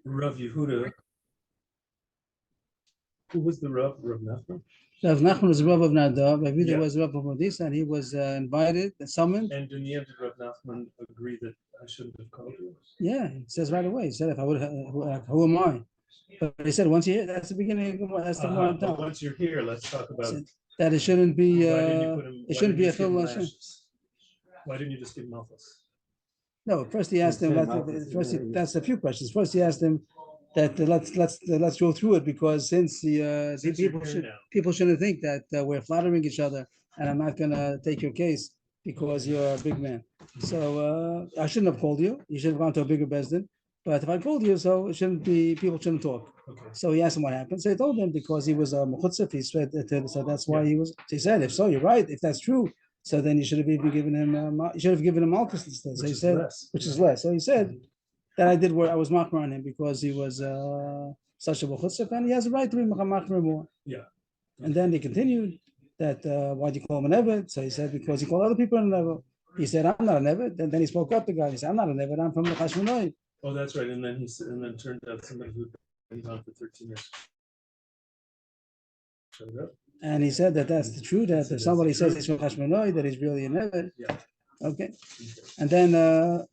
Rav Yehuda. Who was the Rav? Rav Nachman? Rav Nachman was the Rav of Nadav. Rav Yehuda Yeah. was the Rav of Modisa, and he was invited and summoned. And in the end, did Rav Nachman agree that I shouldn't have called you? Yeah, he says right away. He said, "If I would, who am I?" But he said, "Once you're here, that's the beginning. That's the one." But once you're here, let's talk about that. It shouldn't be. Why didn't you put him, it shouldn't be a film. Why didn't you just give him Malchus? No, first he asked him. That's a few questions. First, he asked him that let's go through it, because since people shouldn't think that we're flattering each other, and I'm not gonna take your case because you're a big man. So I shouldn't have called you. You should have gone to a bigger bezdin. But if I called you, so it shouldn't be. People shouldn't talk. Okay. So he asked him what happened. So he told him because he was a mechutzef. He said so that's why he was. So he said, if so, you're right. If that's true, so then you should have even given him. You should have given him Malchus instead. So he said, which is less. So he said that I did where I was machmer on him because he was such a mechutzef, and he has a right to be machmer more. Yeah. And then they continued that why do you call him an eved? So he said because he called other people an eved. He said I'm not an eved. And then he spoke up. The guy. He said I'm not an eved. I'm from the Chashmonai. Oh, that's right. And then he said, and then turned out somebody who'd been gone for 13 years. And he said that that's the truth. That if somebody says he's from Hashmonoi, that he's really an eved. Yeah. Okay. And then that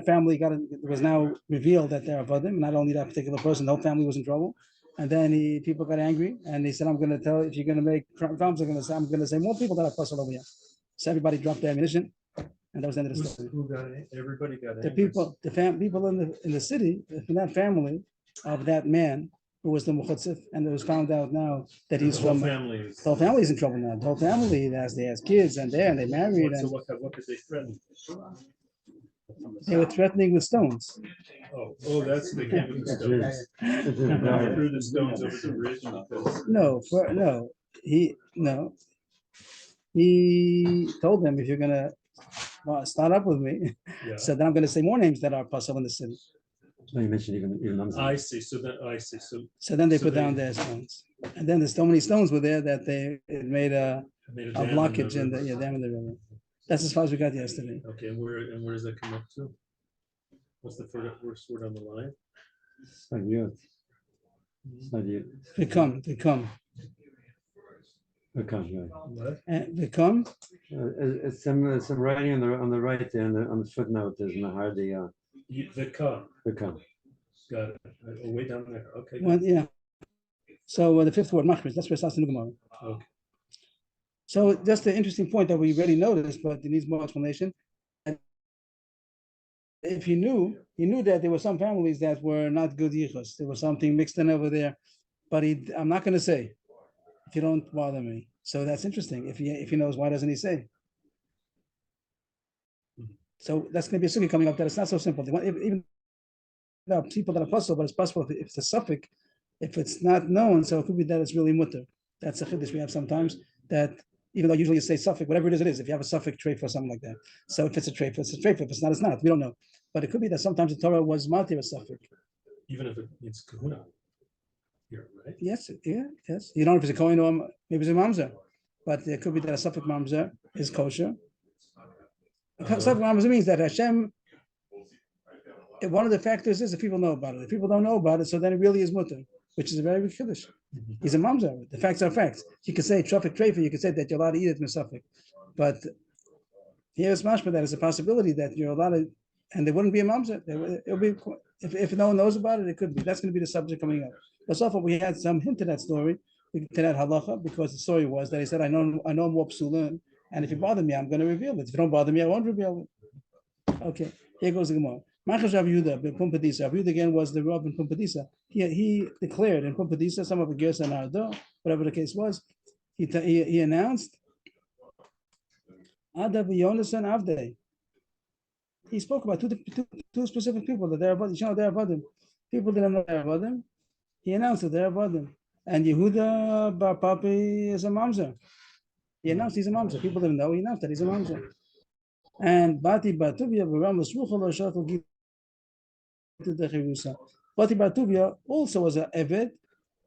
family was now revealed that they're avadim. Not only that particular person, the whole family was in trouble. And then people got angry, and he said, "I'm going to tell if you're going to make problems, I'm going to say more people that are puzzled over here." So everybody dropped their ammunition. And that was the end of the story. Everybody got the people, people in the city, in that family of that man who was the mechutzef, and it was found out now that he's from. The whole family is in trouble now. The whole family has kids, and they married. So what did they threaten? They were threatening with stones. Oh, that's the came with the stones. They threw the stones over the bridge because. He told them, if you're gonna start up with me, so then I'm going to say more names that are possible in the city. No, you mentioned even I see. So then they put down their stones, and then there's so many stones were there that it made a blockage in the dam in the river. That's as far as we got yesterday. Okay, and where does that come up to? What's the first word on the line? Become. Become. It's some writing on the right there on the footnote. There's Nahardi. Become. Got it. Way down there. Okay. Well, yeah. So the fifth word, machris. That's where it starts in the Gemara. Okay. So just the interesting point that we already noticed, but it needs more explanation. If he knew that there were some families that were not good yichus. There was something mixed in over there, but I'm not going to say. If you don't bother me. So that's interesting. If he knows, why doesn't he say? So that's going to be a sugi coming up that it's not so simple. Even there are people that are possible, but it's possible if it's a suffix, if it's not known, so it could be that it's really mutter. That's a chiddush we have sometimes, that even though usually you say suffix, whatever it is, if you have a suffix trait for something like that. So if it's a trait, it's a trait. If it's not, it's not. We don't know. But it could be that sometimes the Torah was matir a suffix. Even if it means kahuna. Here, right? Yes. You don't know if it's a Kohen or maybe it's a mamzer, but it could be that a suffix mamzer is kosher. Suffix mamzer means that Hashem. One of the factors is if people know about it. If people don't know about it, so then it really is mutter, which is a very big kiddush. He's a mamzer. The facts are facts. You can say traffic treifa. You can say that you're allowed to eat it in a suffix, but here it's mashma that it's a possibility that you're allowed to, and there wouldn't be a mamzer. It'll be if no one knows about it, it could be. That's going to be the subject coming up. But so far we had some hint to that story, to that halacha, because the story was that he said, I know more psulim, and if you bother me, I'm going to reveal it. If you don't bother me, I won't reveal it. Okay, here goes the Gemara. Machash Rav Yehuda ben Pumpadisa. Rav Yehuda again was the Rav in Pumpadisa. He declared in Pumpadisa, some of the Gersa and Ardo, whatever the case was, he announced, Ada v'Yonasan Avdei. He spoke about two specific people that they're about. They're about them. People didn't know they're about them. He announced that they're about them. And Yehuda Bar Papi is a mamzer. He announced he's a mamzer. People didn't know. He announced that he's a mamzer. And Bati Batuvia Baramas Ruchalo Shakal Git to the Jerusa. Bati Batuvia also was an Eved,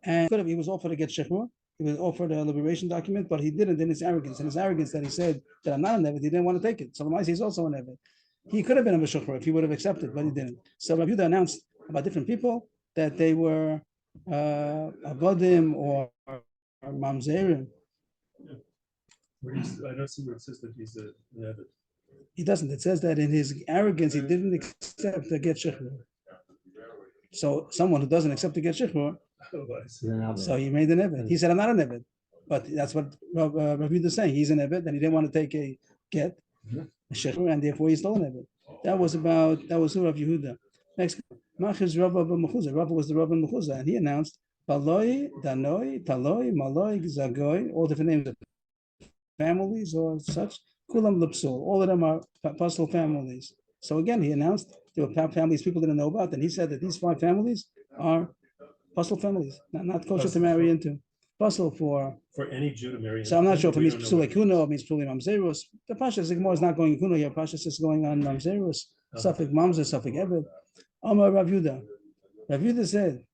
and he was offered to get Shechur. He was offered a liberation document, but he didn't in his arrogance. In his arrogance that he said that I'm not an Eved, he didn't want to take it. So Lamais he's also an Eved. He could have been a Meshachar if he would have accepted, but he didn't. So Rav Yehuda announced about different people that they were avodim or mamzerim. I don't see where it says that he's an Eved. He doesn't. It says that in his arrogance, he didn't accept the get shechur. So someone who doesn't accept the get shechur, so he made an Eved. He said, I'm not an Eved. But that's what Rav Yehuda is saying. He's an Eved, and he didn't want to take a get, a shechur, and therefore he's still an Eved. That was Rav Yehuda. Next, Machiz Rav Mechuza. Rav was the Rav Mechuza, and he announced, Baloi, Danoi, Taloi, Maloi, Zagoy, all different names of families or such. Kulam Lipsul. All of them are apostle families. So again, he announced there were families people didn't know about, and he said that these 5 families are apostle families, not kosher to marry into. Apostle for any Jew to marry. So I'm not sure if it means Psule Kuno or means Psule Mamzerus. The Pasha Zigmor is not going Kuno here. Pasha is going on Mamzerus. Suffolk Mamzer, Suffolk Eved. Amar Rav Yehuda. Rav Yehuda said,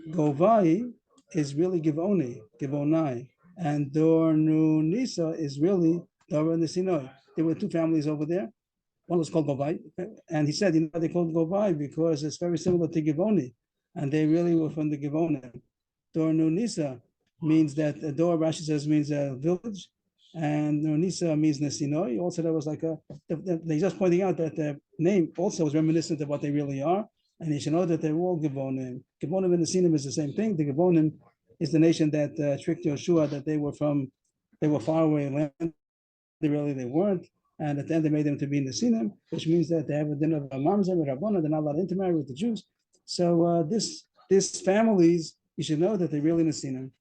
Govai is really Givonai, and Dornu Nisa is really Dora and the Sinoi. There were 2 families over there. One was called Govai, and he said, they called Govai because it's very similar to Givoni, and they really were from the Givoni. Dornu Nisa means that Dor, Rashi says, means a village, and Nisa means Nesinoi. Also, there was like they just pointing out that the name also was reminiscent of what they really are, and you should know that they're all Givonim. Givonim and Nesinim is the same thing. The Givonim is the nation that tricked Yeshua that they were far away land. They weren't, and at the end they made them to be Nesinim, which means that they have a din of Mamzer with Rabbana. They're not allowed to intermarry with the Jews. So this families, you should know that they're really Nesinim.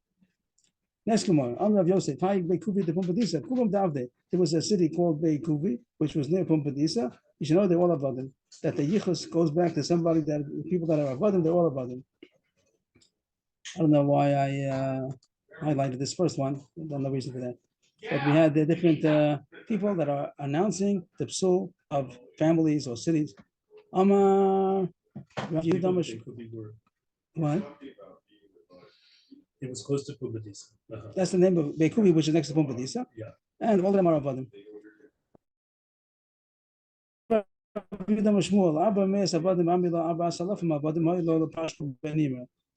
Next Gemara, Amrav Yosef, Beikuvi de Pumpadisa, Kuvam Davde. There was a city called Beikuvi, which was near Pumpadisa. You should know they're all Avadim. That the Yichus goes back to somebody that people that are Avadim, they're all Avadim. I don't know why I highlighted this first one. I don't know the reason for that. But we had the different people that are announcing the psul of families or cities. Amar Rav Yehuda. What? It was close to Pumbedisa. That's the name of Beikuvi, which is next to Pumbedisa. Yeah. And all of them are Avadim.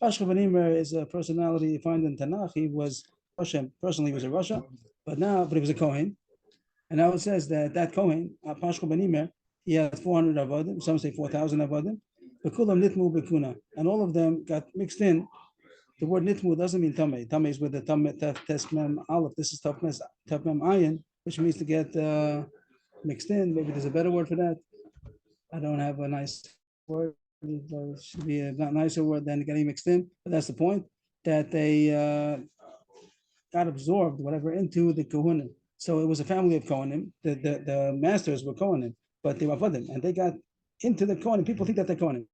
Pashka Benimer is a personality you find in Tanakh. He was Russian. Personally, he was a Russia, but he was a Kohen. And now it says that Kohen, Pashka Benimer, he had 400 Avadim. Some say 4,000 Avadim. Bekulam Nitmu Bekuna, and all of them got mixed in. The word Nitmu doesn't mean Tameh. Tameh is with the Tameh Tesmem Aleph. This is Tafmem Ayin, which means to get mixed in. Maybe there's a better word for that. I don't have a nice word. There should be a nicer word than getting mixed in. But that's the point, that they got absorbed, whatever, into the Kohanim. So it was a family of Kohanim. The masters were Kohanim, but they were Avadim, and they got into the Kohanim. People think that they're Kohanim.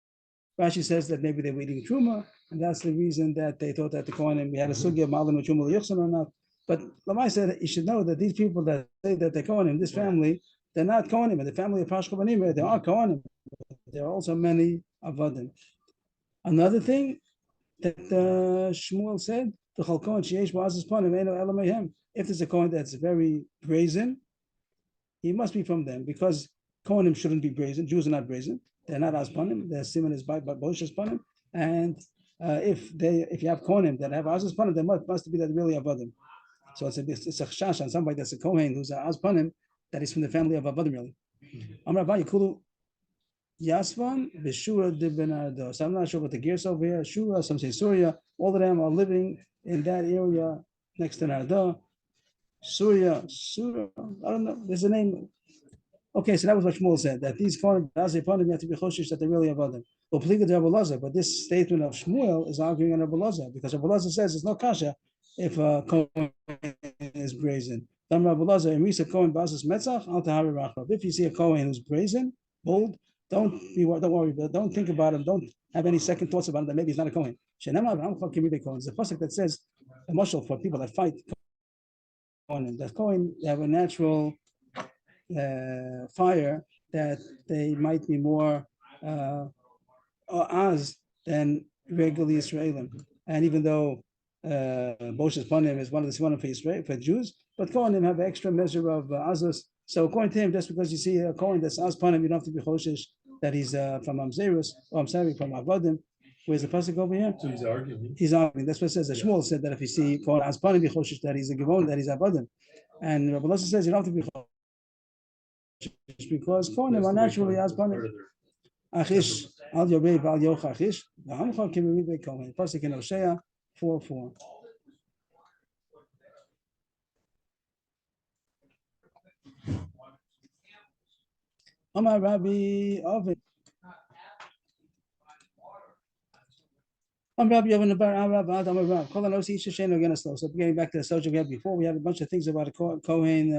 Rashi says that maybe they were eating Truma, and that's the reason that they thought that the Kohanim, we had a sugya of Malim and Truma Yuchsan or not. But Lamai said you should know that these people that say that they're Kohanim, this family, they're not Kohanim. In the family of Pashka Benimer, there are Kohanim. There are also many Avadim. Another thing that Shmuel said, if there's a Kohen that's very brazen, he must be from them, because Kohanim shouldn't be brazen. Jews are not brazen. They're not Azpanim. Their simon is by Bosh's Panim. And if you have Kohanim that have Azpanim, they must be that really Avadim. So it's a chash on somebody that's a Kohen who's a Azpanim, that is from the family of Avadim really. Amar Abaye Kulu Yasvan Beshura de Benardo. So I'm not sure what the gears over here. Shura, some say Surya. All of them are living in that area next to Nardo. Surya, I don't know. There's a name. Okay, so that was what Shmuel said, that these Kohanim, as they you have to be choshish that they really Avadim. But this statement of Shmuel is arguing on Rabbi Lazar, because Rabbi Lazar says it's no kasha if a Kohen is brazen. If you see a Kohen who's brazen, bold, don't worry, but don't think about him. Don't have any second thoughts about him that maybe he's not a Kohen. It's a pasuk that says a mashal for people that fight Kohen. That Kohen, they have a natural fire that they might be more az than regularly Israelim. And even though Bosh's Panim is one of the Simanim for Israel, for Jews, but Kohanim have an extra measure of Azus. So according to him, just because you see a Kohen that's Az Panim, you don't have to be Choshish that he's from Amzerus, or I'm sorry, from Avodim. Where's the pasuk over here? So he's arguing. He's arguing. That's what it says. The Shmuel said that if you see Kol Aspanim B'Choshish, that he's a Givon, that he's Avodim. And Rabbi Losa says you don't have to be Choshish because Kohanim are naturally Aspanim. Achish al Yobei Bal Yoch Achish. V'hamcha Kimimid Bekohen. Pasuk in Hosea 4:4. Amar Rabbi Ovid. I'm Rabbi Yovan Bar Arab Adam Rab. Kol Anosi Isha Shein against us. So getting back to the subject we had before, we had a bunch of things about a Kohen.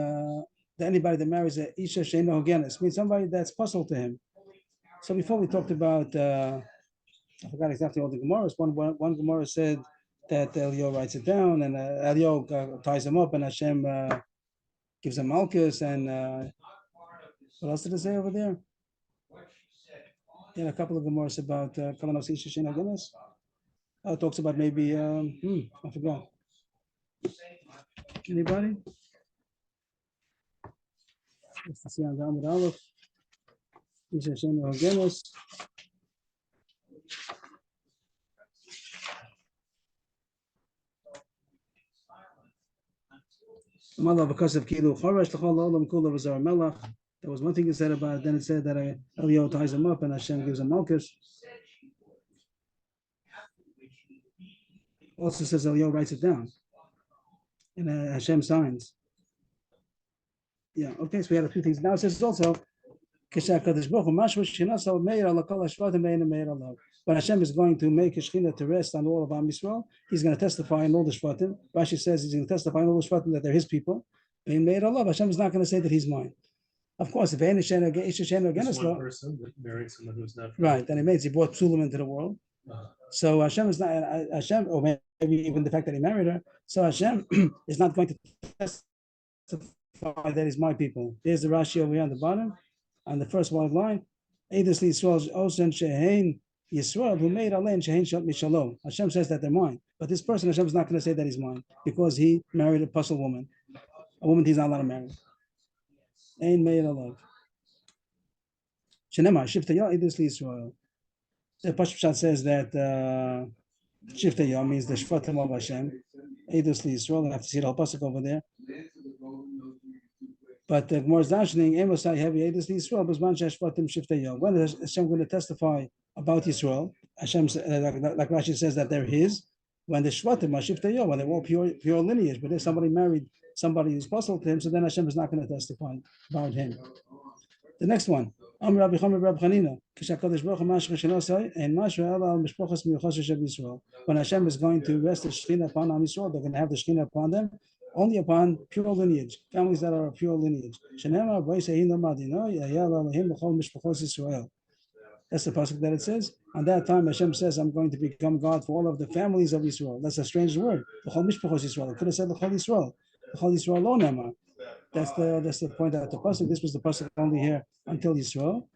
That anybody that marries a Isha Shein against means somebody that's puzzled to him. So before we talked about, I forgot exactly all the Gemaras. One Gemara said that Elio writes it down, and Elio ties him up, and Hashem gives him Malchus. And what else did it say over there? Yeah, a couple of Gemaras about Kol Anosi Isha Shein against. Talks about maybe I forgot. Anybody? Let's see on the Amud Aleph. Isha Shein against. Malach because of Kilu Choresh L'chol Olam Kula V'Zar Melach. There was one thing he said about it. Then it said that Elio ties him up and Hashem gives him Malchus. Also says Elio writes it down. And Hashem signs. Yeah, okay, so we had a few things. Now it says also when Hashem is going to make his Shekhinah to rest on all of Am Yisrael, he's going to testify in all the Shvatim. Rashi says he's going to testify in all the Shvatim that they're his people. Hashem is not going to say that he's mine. Of course, if Isha Shein against one person that married someone who's not right, then he brought Psulim into the world. So Hashem is not Hashem, or maybe even the fact that he married her. So Hashem is not going to testify that he's my people. There's the Rashi over here on the bottom, on the first one line. Eidus Yisrael Osen Shehein Yisrael who made Alein Shehein Shot Mishalom. Hashem says that they're mine, but this person Hashem is not going to say that he's mine because he married a puzzle woman, a woman he's not allowed to marry. Ein made alav. Shenema Shiftaya Eidus Yisrael. The Pashut says that Shiftaya means the Shvatim of Hashem. Eidus Yisrael. I have to see the whole pasuk over there. But the Gemara is darshaning Emosai heavy Eidus Yisrael B'zman Shvatim Shiftaya. When is Hashem going to testify about Yisrael? Hashem, like Rashi says that they're his. When the Shvatim are Shiftaya, when they're all pure lineage. But if somebody married somebody who's puzzled to him, so then Hashem is not going to testify about him. The next one. When Hashem is going to rest the Shekhinah upon Am Yisrael, they're going to have the Shekhinah upon them only upon pure lineage, families that are of pure lineage. That's the pasuk that it says. On that time, Hashem says, "I'm going to become God for all of the families of Israel." That's a strange word. It could have said L'chol Yisrael. L'chol Yisrael lo nema. That's the point at the pasuk. This was the pasuk only here until Yisrael.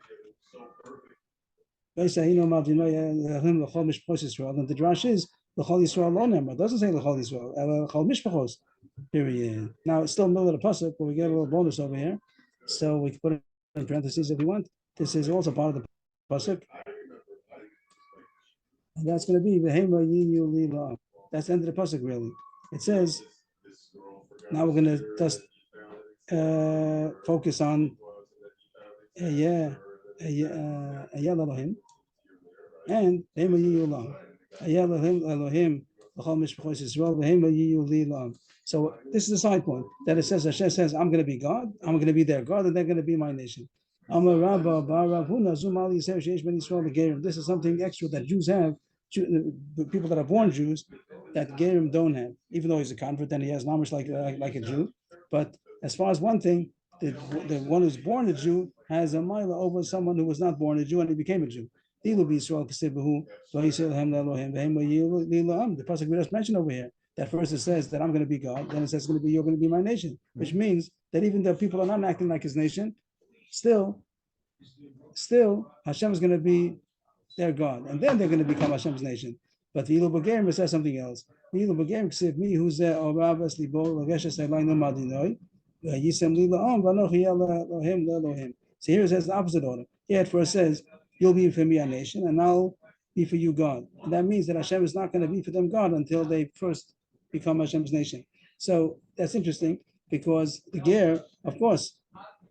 And the drash is L'chol Yisrael lo nema. It doesn't say L'chol Yisrael. L'chol mishpachos. Period. Now it's still middle of the pasuk, but we get a little bonus over here, so we can put it in parentheses if you want. This is also part of the pasuk, and that's going to be v'hema yiyu lila. That's the end of the pasuk, really. It says. Now we're going to just focus on Ayel Elohim and v'hema yiyu la. Ayel Elohim l'chol mishpachos Yisrael v'hema yiyu lila. So this is the side point that it says Hashem says I'm going to be God, I'm going to be their God, and they're going to be my nation. This is something extra that Jews have, the people that are born Jews, that Gerim don't have. Even though he's a convert and he has knowledge like a Jew, but as far as one thing, the one who's born a Jew has a mila over someone who was not born a Jew and he became a Jew. The pasuk we just mentioned over here. That first it says that I'm going to be God, then it says you're going to be my nation, which means that even though people are not acting like his nation, still Hashem is going to be their God, and then they're going to become Hashem's nation. But the Ilu B'Gerim says something else. The Ilu B'Gerim says, "Me who's there, O Rabbas Libo, Lageshes Elayno Madinoi, Yisem Lila Om, Vanochi Elohim Lelohim." So here it says the opposite order. He at first says, you'll be for me a nation, and I'll be for you God. And that means that Hashem is not going to be for them God until they first become Hashem's nation. So that's interesting because the Ger, of course,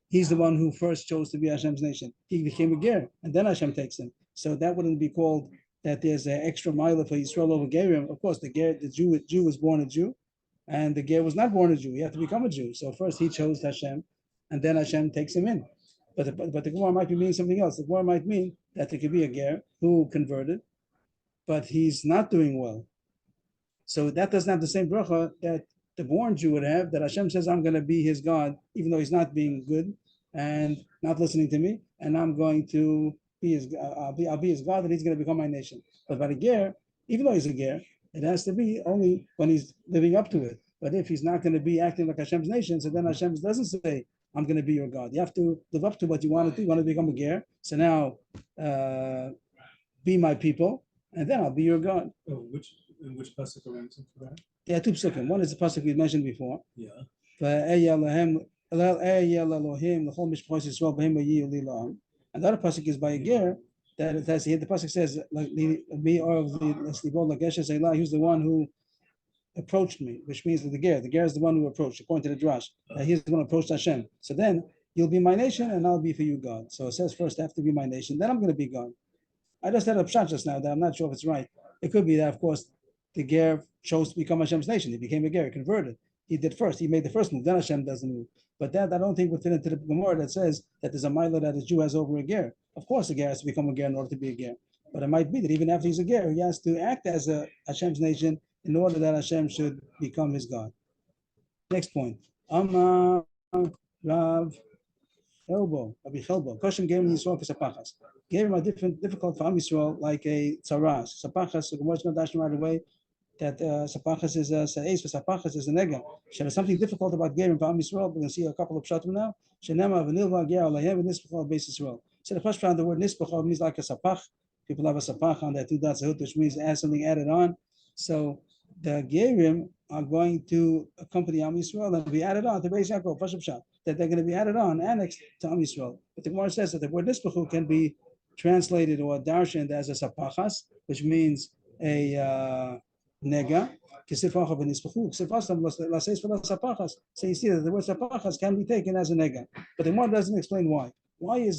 he's the one who first chose to be Hashem's nation. He became a Ger, and then Hashem takes him. So that wouldn't be called that there's an extra mile for Yisrael over Gerim. Of course, the Jew was born a Jew, and the Ger was not born a Jew. He had to become a Jew. So first he chose Hashem, and then Hashem takes him in. But the Gemara might be meaning something else. The Gemara might mean that there could be a Ger who converted, but he's not doing well. So that doesn't have the same bracha that the born Jew would have, that Hashem says, I'm going to be his God, even though he's not being good and not listening to me, and I'm going to be his, I'll be his God, and he's going to become my nation. But by the Ger, even though he's a Ger, it has to be only when he's living up to it. But if he's not going to be acting like Hashem's nation, so then Hashem doesn't say, I'm going to be your God. You have to live up to what you want to do. You want to become a Ger. So now, be my people, and then I'll be your God. Oh, which pasuk are we using for that? There are two psukim. One is the pasuk we mentioned before. Yeah. Another pasuk is by a Ger that it has here. The pasuk says, "Like me or the he's the one who approached me," which means that the Ger is the one who approached, according to the Drash. He's the one who approached Hashem. So then you'll be my nation, and I'll be for you God. So it says first I have to be my nation, then I'm going to be God. I just had a pshat just now that I'm not sure if it's right. It could be that, of course, the Ger chose to become Hashem's nation. He became a Ger, he converted. He did first. He made the first move. Then Hashem does the move. But that I don't think would fit into the Gemara that says that there's a milah that a Jew has over a Ger. Of course, a Ger has to become a Ger in order to be a Ger. But it might be that even after he's a Ger, he has to act as a Hashem's nation in order that Hashem should become his God. Next point. Amar Rav Elbo, Rabbi Chelbo. Koshem gave him Yisrael Kesapachas. Gave him a difficult for Am Yisrael, like a tzaras. Sapachas, the Gemara is going to dash him right away that Sapachas is a Sa'ez, for Sapachas is a Nega. There's something difficult about Gerim for Am Yisrael. We're going to see a couple of pshatim now. Shenema v'nilva ger alahem v'nispachal beis Yisrael. So the first round, the word nispachal means like a sapach. People have a sapach on their two dots, which means add something added on. So the Gerim are going to accompany Am Yisrael and be added on to Beis Yaakov, Pashab, that they're going to be added on, annexed to Am Yisrael. But the Gemara says that the word nispachu can be translated or darshaned as a sapachas, which means a nega. So you see that the word sapachas can be taken as a nega, but the Gemara doesn't explain why. Why a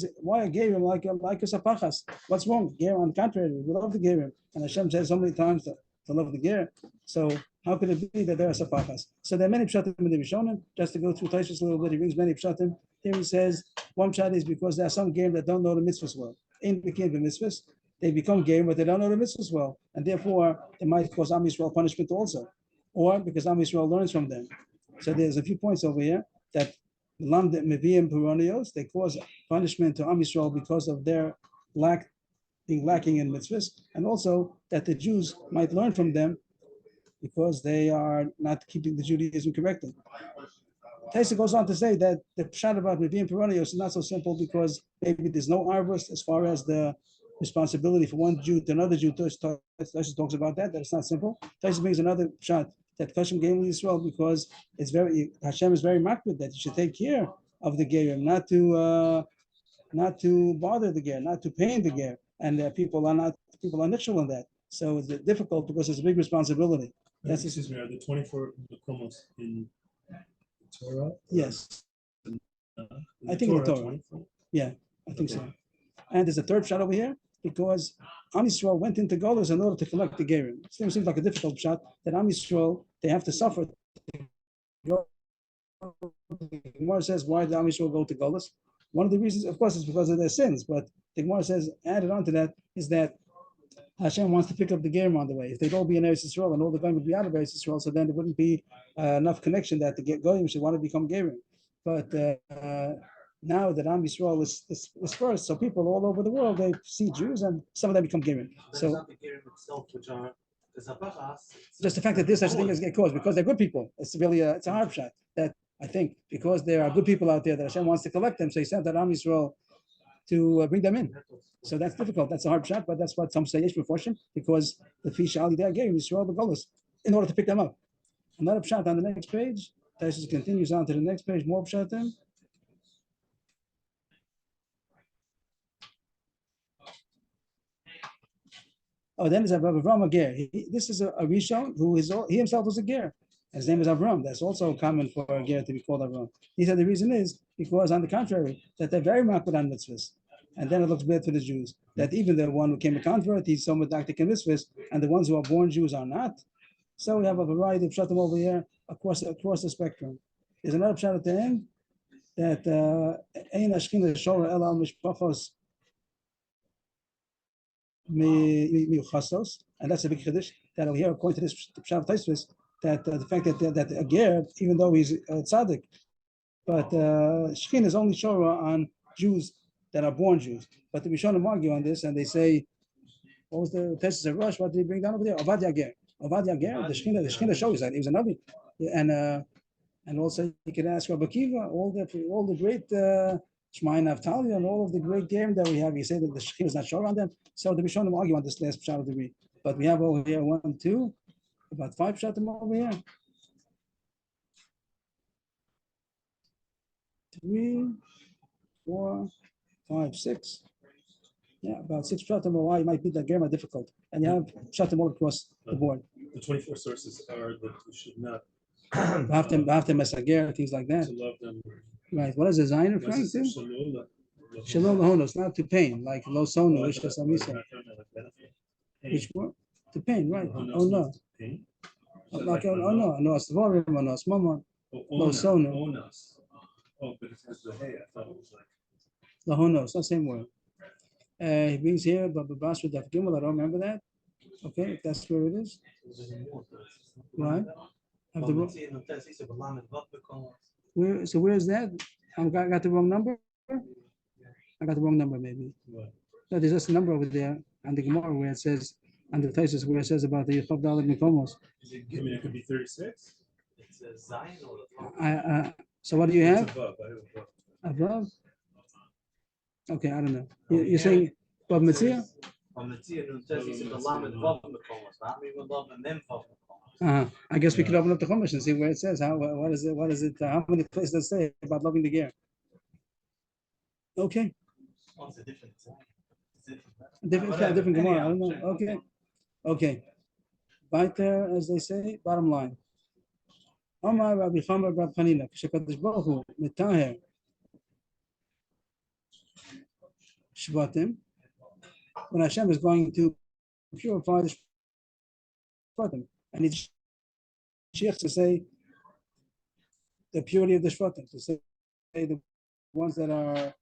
gerim like a sapachas? What's wrong? Ger, on the contrary, we love the gerim, and Hashem says so many times to love the ger. So how could it be that there are sapachas? So there are many pshatim in the Rishonim. Just to go through Taishas a little bit, he brings many pshatim. Here he says one pshat is because there are some gerim that don't know the mitzvahs well. In became the mitzvahs, they become gerim, but they don't know the mitzvahs well, and therefore they might cause Am Yisrael punishment also, or because Am Yisrael learns from them. So there's a few points over here that Meviim Peronios, they cause punishment to Am Yisrael because of their being lacking in mitzvahs, and also that the Jews might learn from them because they are not keeping the Judaism correctly. Taisa goes on to say that the pshat about Meviim Peronios is not so simple because maybe there's no arvus as far as the responsibility for one Jew to another Jew. Taisa talks about that it's not simple. Taisa brings another pshat that Koshem gave Yisrael because Hashem is very makbid that you should take care of the gerim, not to bother the ger, not to pain the ger, and people are nichshel on that. So it's difficult because it's a big responsibility. Are the 24 Makomos in Torah? Yes. I think in the Torah. 24? Yeah, I think so. And there's a third shot over here because Am Yisrael went into Golus in order to collect the gerim. It seems like a difficult shot that Am Yisrael, they have to suffer. The Gemara says, why did Am Yisrael go to Golus? One of the reasons, of course, is because of their sins, but the Gemara says, added on to that, is that Hashem wants to pick up the gerim on the way. If they'd all be in Eretz Yisrael and all the goyim would be out of Eretz Yisrael, so then there wouldn't be enough connection that the goyim should want to become gerim. But now that Am Yisrael is first, so people all over the world, they see Jews and some of them become gerim. So not the gerim itself, which are the zapachas, just the fact that this such a thing is get caused because they're good people. It's really it's a hard shot that I think because there are good people out there that Hashem wants to collect them, so He sent that Am Yisrael to bring them in. So that's difficult. That's a hard shot, but that's what some say yesh b'forshim because the fish ali there gave Yisrael the golus in order to pick them up. Another pshat on the next page. Taishas continues on to the next page. More pshatim. Oh, then there's Avrohom a ger. This is a Rishon who he himself was a ger. His name is Avrohom. That's also common for a ger to be called Avrohom. He said the reason is because, on the contrary, that they're very makbid on mitzvahs. And then it looks bad for the Jews. That even the one who came a convert, he's so medactic in mitzvahs, and the ones who are born Jews are not. So we have a variety of pshatim over here across the spectrum. There's another pshat at the end that ein ashkin shora el al mishpachos miuchasos, and that's a big chiddush that over here, according to this pshat Tosfos, that the fact that a ger, even though he's a tzaddik, but shkin is only shora on Jews that are born Jews. But the Rishonim argue on this, and they say, what was the Tosfos of Rosh? What did he bring down over there? Ovadia ger. Ovadia ger. The shchina shows that he was a navi, and also you can ask Rabbi Kiva, all the great Shmai Naftali and all of the great game that we have. You say that the shchina is not sure on them. So the Rishonim argue on this last pshat degree. But we have over here 1, 2, about 5 pshatim over here. 3, 4, 5, 6. Yeah, about 6 pshatim. Why you might be that game difficult, and you have pshatim all across the board. The 24 sources are that we should not Baftem Mesager, things like that. to love them. Right. What is the Zion referring to? Shalom Lahonos, not to pain, like Lo Sonu, Isha Samisa. Which word? To pain, right? Oh no. Like oh no, no Asvarim, no Asmama, Lo Sonu. Oh, but it has the hey, I thought it was like Lahonos, the same word. He brings here, but Babas with Daf Gimel, I don't remember that. Okay, if that's where it is. Right. Have where is that? I got the wrong number? I got the wrong number, maybe. No, there's just a number over there on the Gemara where it says, on the Tosfos where it says about the Yechov Dalet Mikomos. I mean, it could be 36. It's a Zion or So what do you have? It's above. I have above. Above? Okay, I don't know. You're saying Bob Metzia? I guess we could open up the Chumash and see where it says. What is it? How many places does it say about loving the gear? Okay. Different Gemara. I don't know. Okay. Right there, as they say, bottom line. Omar Rabbi Chamar Rabbi Chanina, K'shekadosh Baruch Hu metaher Shvatim, when Hashem is going to purify the Shvatim, and it's Sheikh to say the purity of the Shvatim, to say the ones that are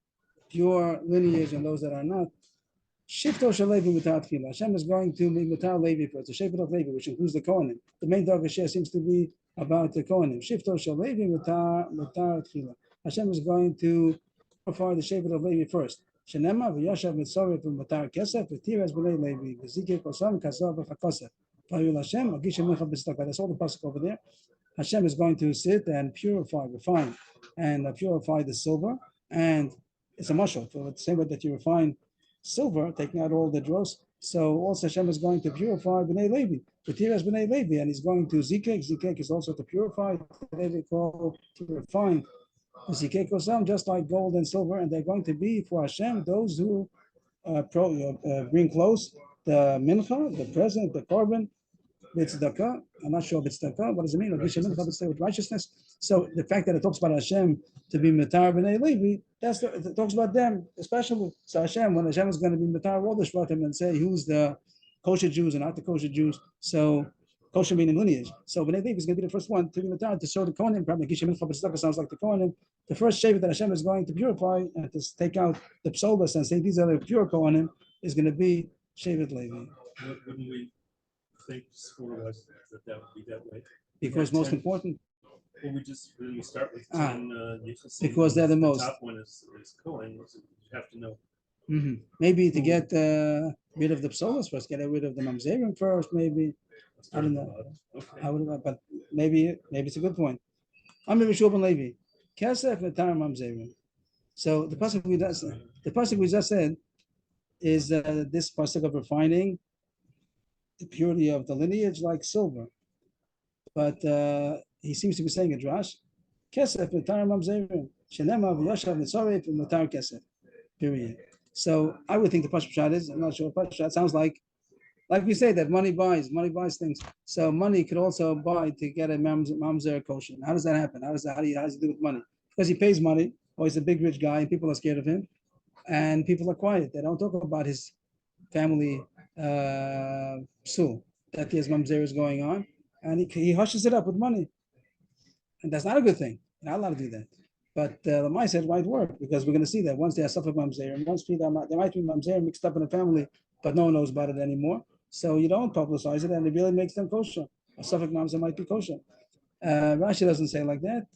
pure lineage and those that are not. Shifto Shalevi without Tchila. Hashem is going to make Mutar Levi first, the Shefet of Levi, which includes the Kohanim. The main dog Hashem seems to be about the Kohanim. Shifto Shalevi Mutar Tchila. Hashem is going to purify the Shefet of Levi first. Shenema v'yashav mitzoreh v'mutar kesef v'tiras b'nei Levi v'zikeh kosam kasav v'chakosef v'ayul Hashem agishem mincha b'tzedakah. That's all the pasuk over there. Hashem is going to sit and purify, refine, and purify the silver. And it's a mashal for the same way that you refine silver, taking out all the dross. So also Hashem is going to purify B'nai Levi, B'tiras B'nai Levi, and he's going to Zikek. Zikek is also to purify, they call to refine. Zikek Osam, just like gold and silver, and they're going to be for Hashem those who bring close the mincha, the present, the korban, B'tzedakah. I'm not sure B'tzedakah. What does it mean? With righteousness. So the fact that it talks about Hashem to be Mitar B'nai Levi, it talks about them especially. So Hashem, when Hashem is going to be Mitar all the Shvatim and say who's the kosher Jews and not the kosher Jews. So kosher meaning lineage. So B'nai Levi is going to be the first one to be Mitar to show the Kohanim. Probably Gishem Mincha B'tzedakah sounds like the Kohanim. The first Shevet that Hashem is going to purify and to take out the psolas and say these are the pure Kohanim is going to be Shevet Levi. Wouldn't we think score-wise that would be that way? Because most 10, important. Well, we start with 10. Because they're the most. The top one is Cohen. You have to know. Mm-hmm. Maybe to get rid of the psolas first, get rid of the mamzerim first. Maybe I don't know. Okay. But maybe it's a good point. I'm Rabbi Shua ben Levi. Kesef v'tar mamzerim. So the pasuk we just said is this pasuk of refining the purity of the lineage like silver, but he seems to be saying a drash. Kesef v'tar mamzerim. Shenema v'yashav mitzoreh v'mutar kesef. Period. So I would think the Pashut is, I'm not sure, Pashut sounds like like we say that money buys things. So money could also buy to get a mamzer kosher. How does that happen? How does he do with money? Because he pays money, or he's a big rich guy, and people are scared of him, and people are quiet. They don't talk about his family psul that his mamzer is going on, and he hushes it up with money, and that's not a good thing. You're not allowed to do that. But the Mai said might work because we're going to see that once they have suffered mamzer, and once there might be mamzer mixed up in the family, but no one knows about it anymore. So you don't publicize it, and it really makes them kosher. A Suffolk mamzer might be kosher. Rashi doesn't say like that.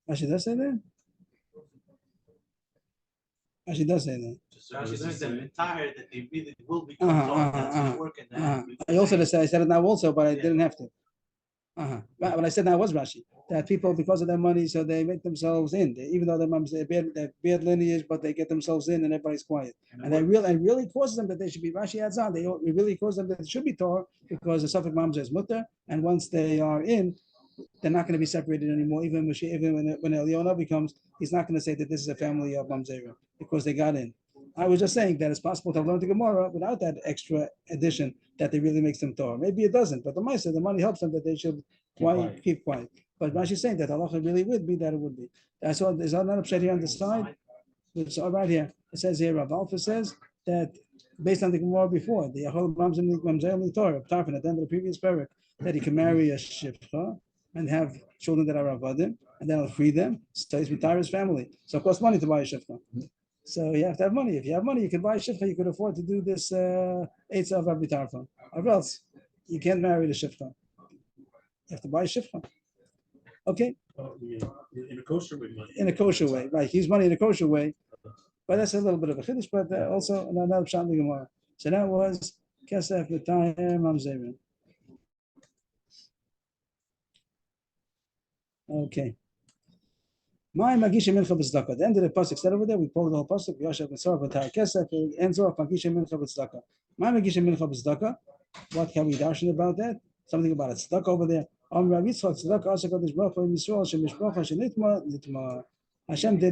Rashi does say that. Rashi does say that. Rashi learns them entire that they really will become that's working. I also said it now also, but I didn't have to. When I said that was Rashi, that people because of their money, so they make themselves in, even though their moms they're bad lineage, but they get themselves in, and everybody's quiet, and they really causes them that they should be. Rashi adds on, it really causes them that it should be Torah because the Suffolk moms is mutter, and once they are in, they're not going to be separated anymore. Even when Eliona becomes, he's not going to say that this is a family of mamzera because they got in. I was just saying that it's possible to learn the Gemara without that extra addition that it really makes them Torah. Maybe it doesn't, but the Maisa, the money helps them that they should keep quiet. But Rashi's saying that halacha really would be that it would be. That's all. There's another upside here on the side. It's all right here. It says here, Rav Alpha says that based on the Gemara before, the Yachol Mamzer Torah, Tarfin at the end of the previous parak, that he can marry a shifcha and have children that are avadim, and then he'll free them. So he's retire his family. So it costs money to buy a shifcha. So you have to have money. If you have money, you can buy a shifcha. You could afford to do this eitzah of Rabbi Tarfon. Or else you can't marry the shifcha. You have to buy a shifcha. Okay. In a kosher way. In a kosher way, right? Use money in a kosher way, but that's a little bit of a chiddush. But also another pshat in the Gemara. So that was kesef v'tayer mamzerim. Okay. My magisha mincha b'tzedakah. The end of the pasuk said over there. We pulled the whole pasuk. Yashav v'tzarah v'tayer kesef. It ends off magisha mincha b'tzedakah. My magisha mincha b'tzedakah. What can we darshan about that? Something about a tzedakah over there. Hashem did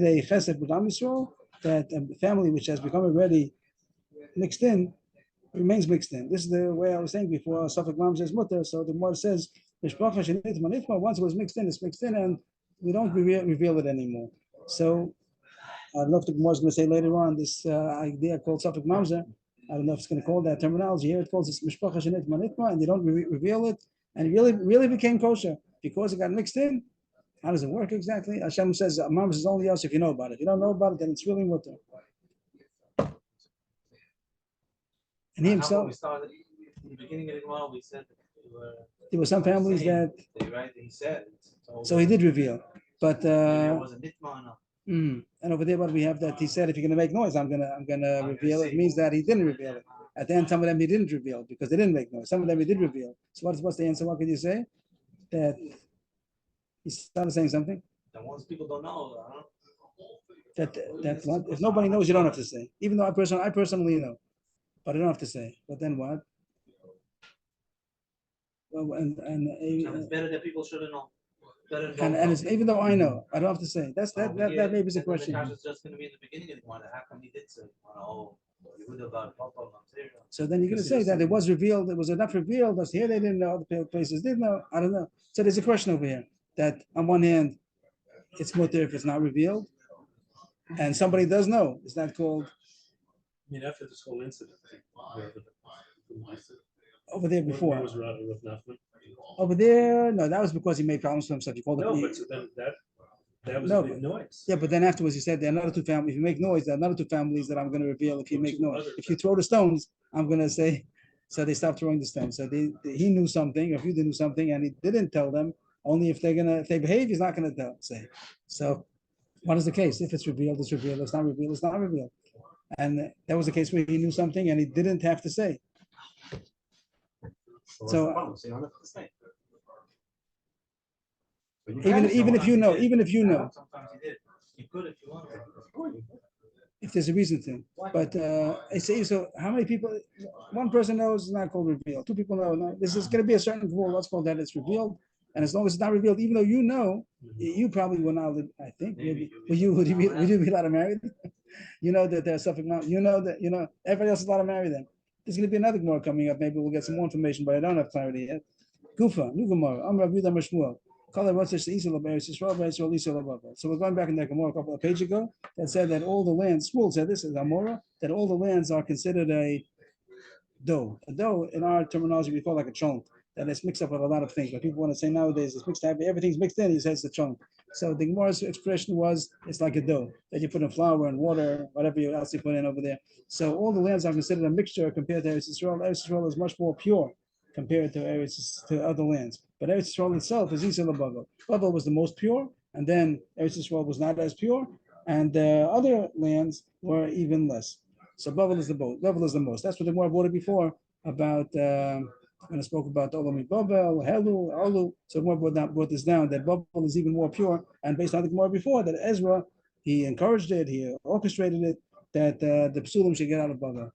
a chesed with Am Yisrael that a family which has become already mixed in remains mixed in. This is the way I was saying before. Suffolk Mam says mutter, so the Gemara says once it was mixed in, it's mixed in, and we don't reveal it anymore. So I don't know if the Gemara is going to say later on this idea called Suffolk Mamzer. I don't know if it's going to call that terminology. Here it calls it mishpacha shenit manitma, and you don't reveal it. And it really became kosher because it got mixed in. How does it work exactly? Hashem says, "Mams is only us if you know about it. If you don't know about it, then it's really mutter." And he himself. We started in the beginning of the Gemara. We said there were some families that. He said. So he did reveal, but. Was a nitma. And over there, what we have that he said, if you're going to make noise, I'm gonna reveal it. It means that he didn't reveal it. At the end, some of them he didn't reveal because they didn't make noise. Some of them he did reveal. So what's the answer? What can you say? That he started saying something. That once people don't know. That if nobody knows, you don't have to say. Even though I personally know, but I don't have to say. But then what? Well, it's better that people shouldn't know. And it's, even though I know, I don't have to say. That maybe is a question. It's just going to be in the beginning of the one. How come he did say? So then you're going to say that it was revealed. It was enough revealed. As here they didn't know. Other places did know. I don't know. So there's a question over here that on one hand, it's mutter if it's not revealed, and somebody does know. Is that called? I mean, after this whole incident, over there before. Was over there, no, that was because he made problems for himself. You called it. No, but that was a big noise. Yeah, but then afterwards he said there are another two families. If you make noise, there are another two families that I'm going to reveal. If you make noise, if you throw the stones, I'm going to say. So they stopped throwing the stones. So he knew something, or if you knew something, and he didn't tell them. Only if if they behave, he's not going to say. So, what is the case? If it's revealed, it's revealed. It's not revealed, it's not revealed. And that was the case where he knew something and he didn't have to say. So even if you know, sometimes he did. You could if you wanted. If there's a reason to, but I say so. How many people? One person knows is not called revealed. Two people know. No, this is going to be a certain rule. Let's call that it's revealed, And as long as it's not revealed, even though you know, you probably will not live, I think, maybe, would you be allowed to marry them? You know that they're suffering now. You know that, everybody else is allowed to marry them. There's going to be another Gemara coming up. Maybe we'll get some more information, but I don't have clarity yet. Kufa, new Gemara. I'm Rabbi Yudah Mashmuel. So we're going back in that Gemara a couple of pages ago that said that all the lands, Shmuel said this is Amora, that all the lands are considered a dough. A dough, in our terminology, we call like a chunk, that it's mixed up with a lot of things. But people want to say nowadays it's mixed up, everything's mixed in, he says it's a chunk. So the Gemara's expression was it's like a dough that you put in flour and water, whatever else you put in over there. So all the lands are considered a mixture compared to Eretz Yisrael. Eretz Yisrael is much more pure compared to other lands. But Eretz Yisrael itself is Yisrael Bavel. Bavel was the most pure, and then Eretz Yisrael was not as pure, and the other lands were even less. So Bavel is the most. That's what the Gemara brought it before about when I spoke about Olami Bavel, Helu, Olu. So the Gemara brought this down that Bavel is even more pure, and based on the Gemara before that Ezra he encouraged it, he orchestrated it that the Psulim should get out of Bavel.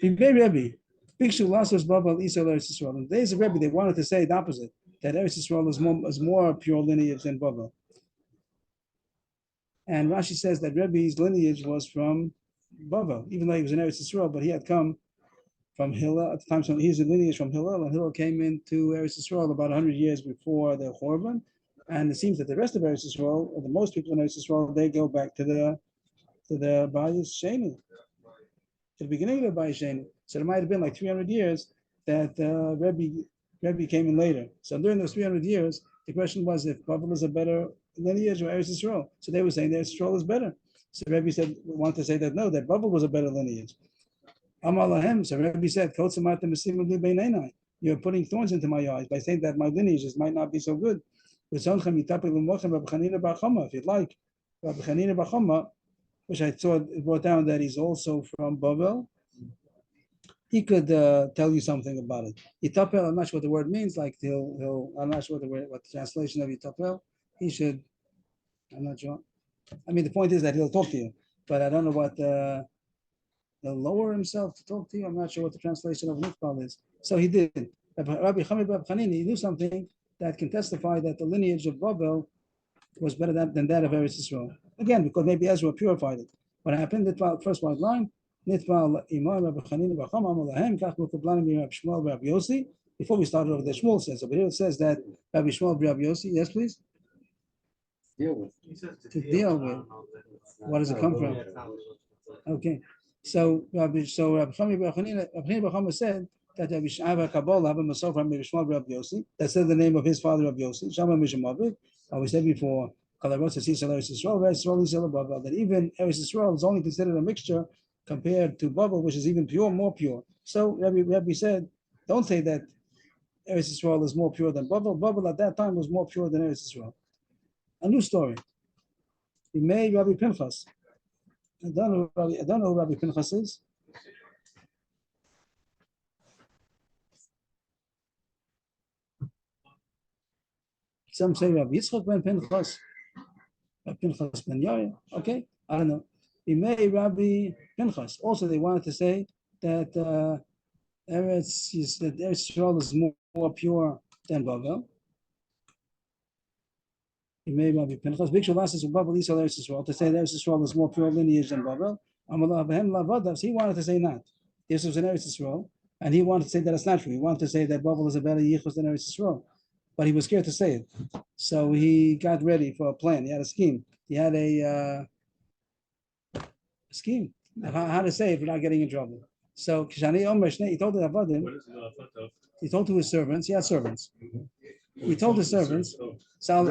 Rebbe. Bikshu Lasos Bavel Israel Eretz Yisrael. In the days of Rebbe, they wanted to say the opposite, that Eretz Yisrael is more pure lineage than Bavel. And Rashi says that Rebbe's lineage was from Bavel, even though he was in Eretz Yisrael, but he had come from Hillel at the time. So he was a lineage from Hillel, and Hillel came into Eretz Yisrael about 100 years before the Chorban. And it seems that the rest of Eretz Yisrael, or the most people in Eretz Yisrael, they go back to the Bayis Sheni, to the beginning of the Bayis Sheni. So it might have been like 300 years that Rebbe came in later. So during those 300 years, the question was if Bavel is a better lineage or Eretz Yisrael. So they were saying that Eretz Yisrael is better. So Rebbe wanted to say that no, that Bavel was a better lineage. Amalahem. So Rebbe said, you're putting thorns into my eyes by saying that my lineages might not be so good. If you'd like, Rabbi Chanina Bar Chama, which I saw it brought down that he's also from Bavel, he could tell you something about it. Yitapel, I'm not sure what the word means. Like I'm not sure what the translation of Yitapel. He should. I'm not sure. I mean, the point is that he'll talk to you, but I don't know what he'll lower himself to talk to you. I'm not sure what the translation of Nitpal is. So he did. Rabbi Chanina, he knew something that can testify that the lineage of Babel was better than that of Eretz Yisrael. Again, because maybe Ezra purified it. What happened? The first white line. Before we started over, the Shmuel says, but here it says that Rabbi Shmuel Rabbi Yossi, yes, please. Deal Deal with. What does it come from? Okay, so Rabbi Chanina said that Rabbi Shava Kabbalah have a Masoch from Rabbi Shmuel Rabbi Yossi. That said the name of his father Rabbi Yossi. Shama Mishamavid. We said before that even Eretz Yisrael is only considered a mixture compared to Babel, which is even more pure. So Rabbi said, don't say that Eretz Yisrael is more pure than Babel. Babel at that time was more pure than Eretz Yisrael. A new story. He made Rabbi Pinchas. I don't know who Rabbi Pinchas is. Some say Rabbi Yitzchak ben Pinchas, Rabbi Pinchas ben Yair. Okay, I don't know. He made Rabbi Pinchas. Also, they wanted to say that Eretz Yisrael is more pure than Babel. He made Rabbi Pinchas. Big Shalas of Babel Yisrael Eretz Yisrael to say that Eretz Yisrael is more pure lineage than Babel. He wanted to say not. This was in Eretz Yisrael, and he wanted to say that it's not true. He wanted to say that Babel is a better yichus than Eretz Yisrael, but he was scared to say it. So he got ready for a plan. He had a scheme. He had a scheme of how to say it without getting in trouble. So he told the Avadim, he told to his servants, he had servants. He told the servants, so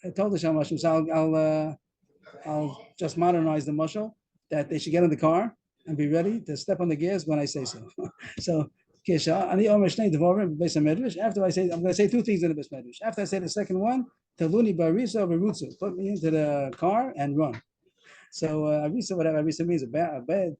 I told the Shamashim, so I'll just modernize the mashal, that they should get in the car and be ready to step on the gears when I say so. So after I say, I'm going to say two things in the Beis Medrash. After I say the second one, Taluni Barisa Berutzu, put me into the car and run. So Arisa, whatever Arisa means, a bed,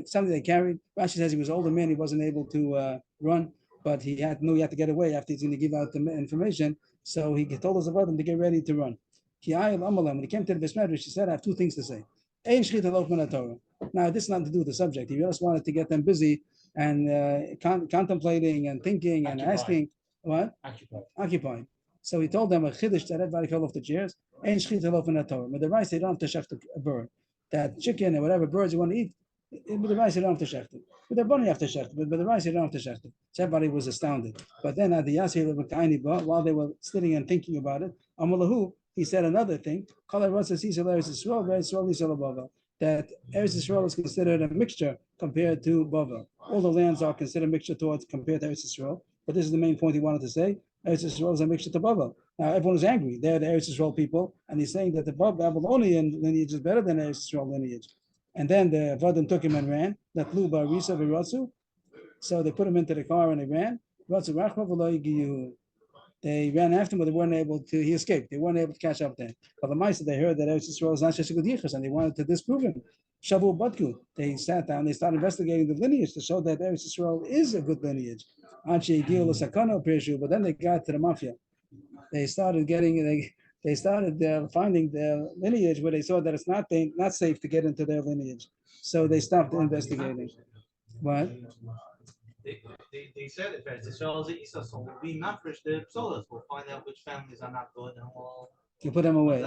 something they carried. Rashi says he was an older man, he wasn't able to run, but he knew he had to get away after he's going to give out the information. So he told us about him to get ready to run. When he came to the Beis Medrash, he said, I have two things to say. Now, this is nothing to do with the subject. He just wanted to get them busy and contemplating and thinking and asking. What? Occupied. So he told them a chiddush that everybody fell off the chairs. Ain't shchita loaf in the Torah. With the rice, they don't have to shecht a bird. That chicken or whatever birds you want to eat, with the rice, you don't have to shecht it. With the bunny, you have to shecht it. But with the rice, you don't have to shecht it. So everybody was astounded. But then at the Yasir while they were sitting and thinking about it, Amalahu, he said another thing. That Eretz Yisrael is considered a mixture compared to Bavel. All the lands are considered a mixture compared to Eretz Yisrael. But this is the main point he wanted to say. Eretz Yisrael is a mixture to Bavel. Now everyone is angry. They're the Eretz Yisrael people, and he's saying that the Babylonian lineage is better than the Eretz Yisrael lineage. And then the Vadim took him and ran. So they put him into the car and they ran. They ran after him, but they weren't able to. He escaped. They weren't able to catch up there. But the Maisa, they heard that Eretz Yisrael is not such a good yichus, and they wanted to disprove him. Shavu Batku. They sat down. They started investigating the lineage to show that Eretz Yisrael is a good lineage. But then they got to the mafia. They started finding their lineage where they saw that it's not safe to get into their lineage. So they stopped investigating. What? They said if Eretz Yisrael is a Isa, so we'll be mafresh the psolas. We'll find out which families are not good and we'll. You put them away.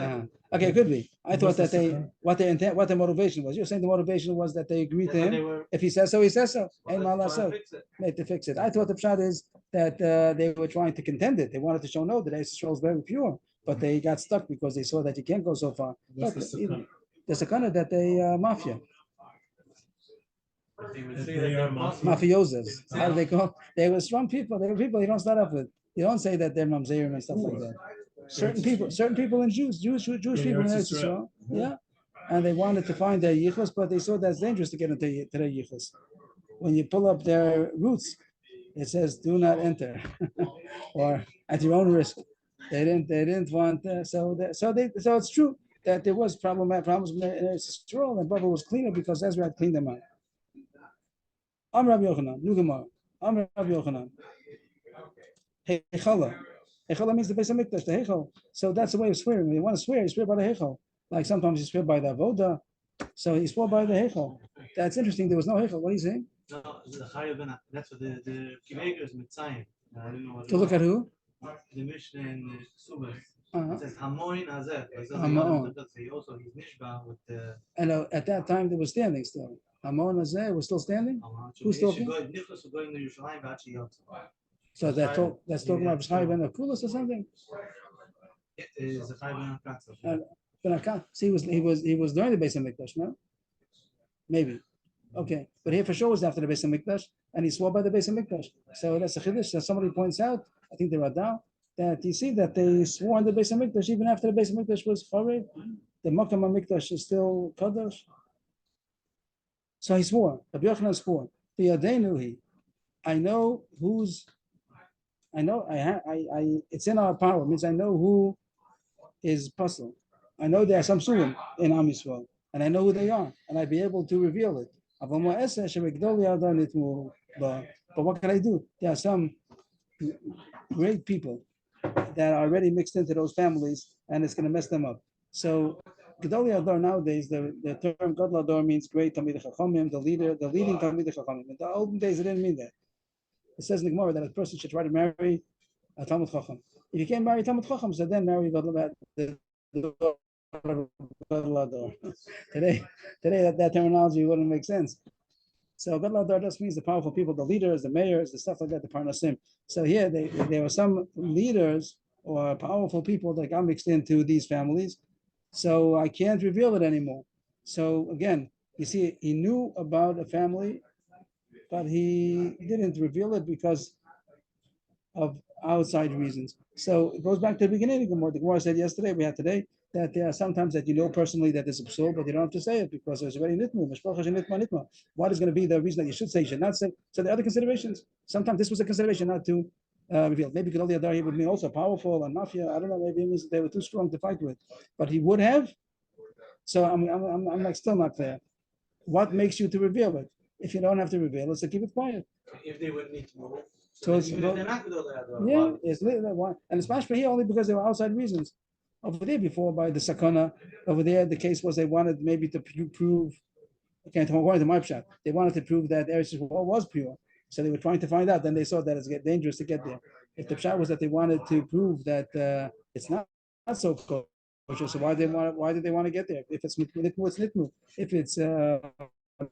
Okay, it could be. I thought that what their motivation was. You're saying the motivation was that they agreed to him. If he says so, he says so. Made to fix it. I thought the pshat is that they were trying to contend it. They wanted to show no, that Israel is very pure, but they got stuck because they saw that you can't go so far. But the sakana that they mafia. Mafiosos. How do they call? They were strong people. They were people you don't start up with. You don't say that they're mamzerim and stuff like that. Certain people in Jewish people in Eretz Yisrael, yeah, and they wanted to find their yichus, but they saw that's dangerous to get into their yichus. When you pull up their roots, it says "Do not enter," or at your own risk. They didn't want. So it's true that there was problems in Eretz Yisrael, and Baba was cleaner because Ezra had cleaned them out. Am Rabbi Yochanan, Nugamar. Am Rabbi Yochanan. Hechala. Hechala means the Beis Hamikdash, the Hechal. So that's the way of swearing. When you want to swear, you swear by the Hechal. Like sometimes you swear by the Avoda. So he swore by the Hechal. That's interesting. There was no Hechal. What are you saying? No, that's what the Kilegers Mitzayim. To look at who? The Mishnah in Subas. It says Hamoin Azeh. Also, he's Nishba with the. And at that time, they were standing still. Hamon Azeh was still standing? Who's talking? So that's talking about Chaim ben Akulas or something? It is a Chaim ben Akatzah. See, he was during the Beis Hamikdash, no? Maybe. Okay, but here for sure was after the Beis Hamikdash, and he swore by the Beis Hamikdash. So that's a chiddush that somebody points out. I think the Radal that you see that they swore on the Beis Hamikdash even after the Beis Hamikdash was charev. The Makam Hamikdash is still kadosh. So he swore. Rabbi Yochanan swore. It's in our power. It means I know who is puzzle. I know there are some sulim in Am Yisrael, and I know who they are, and I'd be able to reveal it. But what can I do? There are some great people that are already mixed into those families, and it's going to mess them up. So Gedol Yador nowadays, the term Gadol Ador means great Talmidei Chachamim, the leading Talmidei Chachamim. In the olden days, it didn't mean that. It says in the Gemara that a person should try to marry a Talmud Chacham. If you can't marry Talmud Chacham, so then marry Gadol Ador. Today that terminology wouldn't make sense. So Gadol Ador just means the powerful people, the leaders, the mayors, the stuff like that, the Parnasim. So here there were some leaders or powerful people that got mixed into these families. So I can't reveal it anymore. So again, you see, he knew about a family, but he didn't reveal it because of outside reasons. So it goes back to the beginning of the Gemara. The Gemara said yesterday, we had today, that there are sometimes that you know personally that there's a psul, but you don't have to say it because there's already nitmu. What is going to be the reason that you should say, you should not say? So the other considerations. Sometimes this was a consideration not to reveal. Maybe Gedol Yadar would be also powerful and mafia. I don't know. Maybe it means they were too strong to fight with, but he would have. So I'm like still not clear. What makes you to reveal it? If you don't have to reveal it, so keep it quiet. If they would need to move. So it's, they're not Gedol Yadar. Yeah, it's and it's mashma here only because there were outside reasons. Over there before by the sakana, over there the case was they wanted maybe to prove. According to my pshat, they wanted to prove that Eretz Yisrael was pure. So they were trying to find out. Then they saw that it's dangerous to get there. If the pshat was that they wanted to prove that it's not so kosher, so why did they want to get there? If it's nitmu, it's nitmu. If it's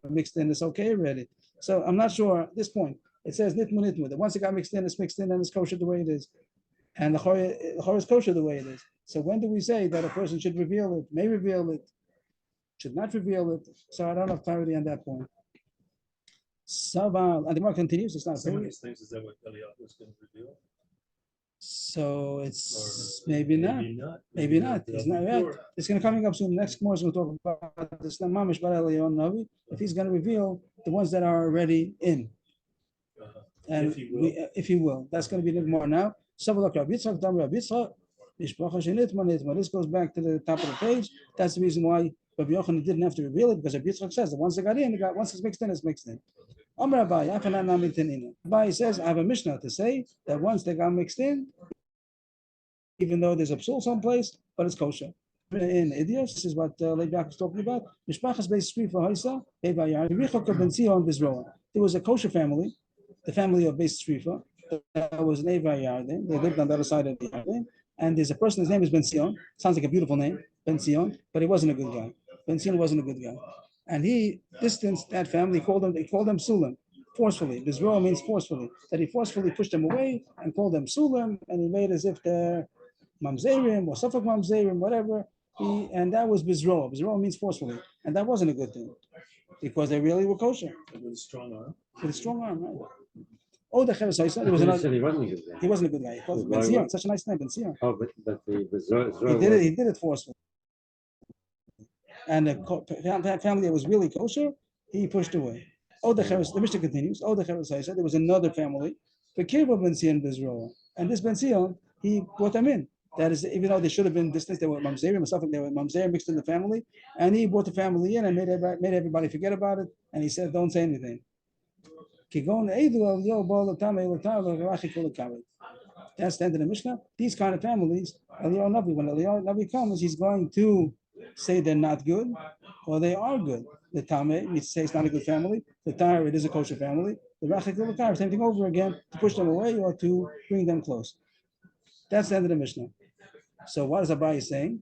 mixed in, it's okay already. So I'm not sure at this point. It says nitmu nitmu. That once it got mixed in, it's mixed in and it's kosher the way it is. And the chor is kosher the way it is. So when do we say that a person should reveal it, may reveal it, should not reveal it? So I don't have clarity on that point. Saval, and the more continues, it's not Some of period. these things, is that what Eliyahu was going to reveal? So it's Or maybe not. Maybe not. He's not right. Sure. It's going to coming up soon. Next more is going to talk about this. If he's going to reveal the ones that are already in, and If he will. if he will, that's going to be more now. This goes back to the top of the page. That's the reason why Rabbi Yochanan didn't have to reveal it, because Rabbi Yitzchak says the ones that got in, once it's mixed in, it's mixed in. Abai says, I have a Mishnah to say that once they got mixed in, even though there's a psul someplace, but it's kosher. In Idios, this is what Leibach is talking about. There was a kosher family, the family of Beis Tzrifa, that was an Eva Yarden. They lived on the other side of the Yarden. And there's a person, his name is Ben Sion. Sounds like a beautiful name, Ben Sion, but he wasn't a good guy. Ben Sion wasn't a good guy. And he distanced that family, they called them Sulam, forcefully. Bizro means forcefully. That he forcefully pushed them away and called them Sulam, and he made as if they're Mamzerim or Suffolk Mamzerim, whatever. And that was Bizro. Bizro means forcefully. And that wasn't a good thing, because they really were kosher. With a strong arm. With a strong arm, right? Oh, the Cheres Haisa, there was He another. said he wasn't a good guy. He wasn't a good guy. He called it Ben Sion. Such a nice name, Ben Sion. Oh, but the Zohar He did it forcefully. And the family that was really kosher, he pushed away. Oh, the Mishnah continues. Oh, the Cheres Haisa, there was another family, the Kirba Ben Sion Bezroa. And this Ben Sion, he brought them in. That is, even though they should have been distant, they were Mamzerim or something, they were Mamzerim mixed in the family. And he brought the family in and made everybody forget about it. And he said, don't say anything. That's the end of the Mishnah. These kind of families, Eliyahu Navi, when Eliyahu Navi comes, he's going to say they're not good or they are good. The Tameh needs to say it's not a good family. The Tyre, it is a kosher family. The Rachik L'Kar, same thing over again, to push them away or to bring them close. That's the end of the Mishnah. So what is Abai saying?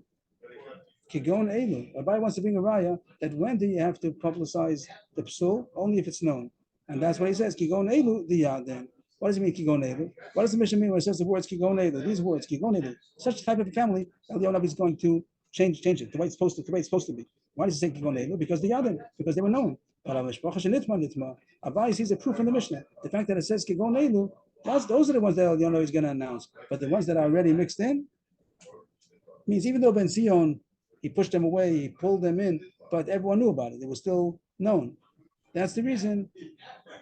Kigon Elu. Abai wants to bring a raya that when do you have to publicize the psul? Only if it's known. And that's what he says, Kigon Elu, the Yaden. What does it mean, Kigon Elu? What does the Mishnah mean when it says the words Kigon Elu? These words, Kigon Elu. Such type of a family, Eliyahu Navi is going to change it the way it's supposed to be. Why does he say Kigon Elu? Because the Yaden, because they were known. But Abai sees a proof in the Mishnah. The fact that it says Kigon Elu, those are the ones that Eliyahu Navi is going to announce. But the ones that are already mixed in, means even though Ben Sion, he pushed them away, he pulled them in, but everyone knew about it. It was still known. That's the reason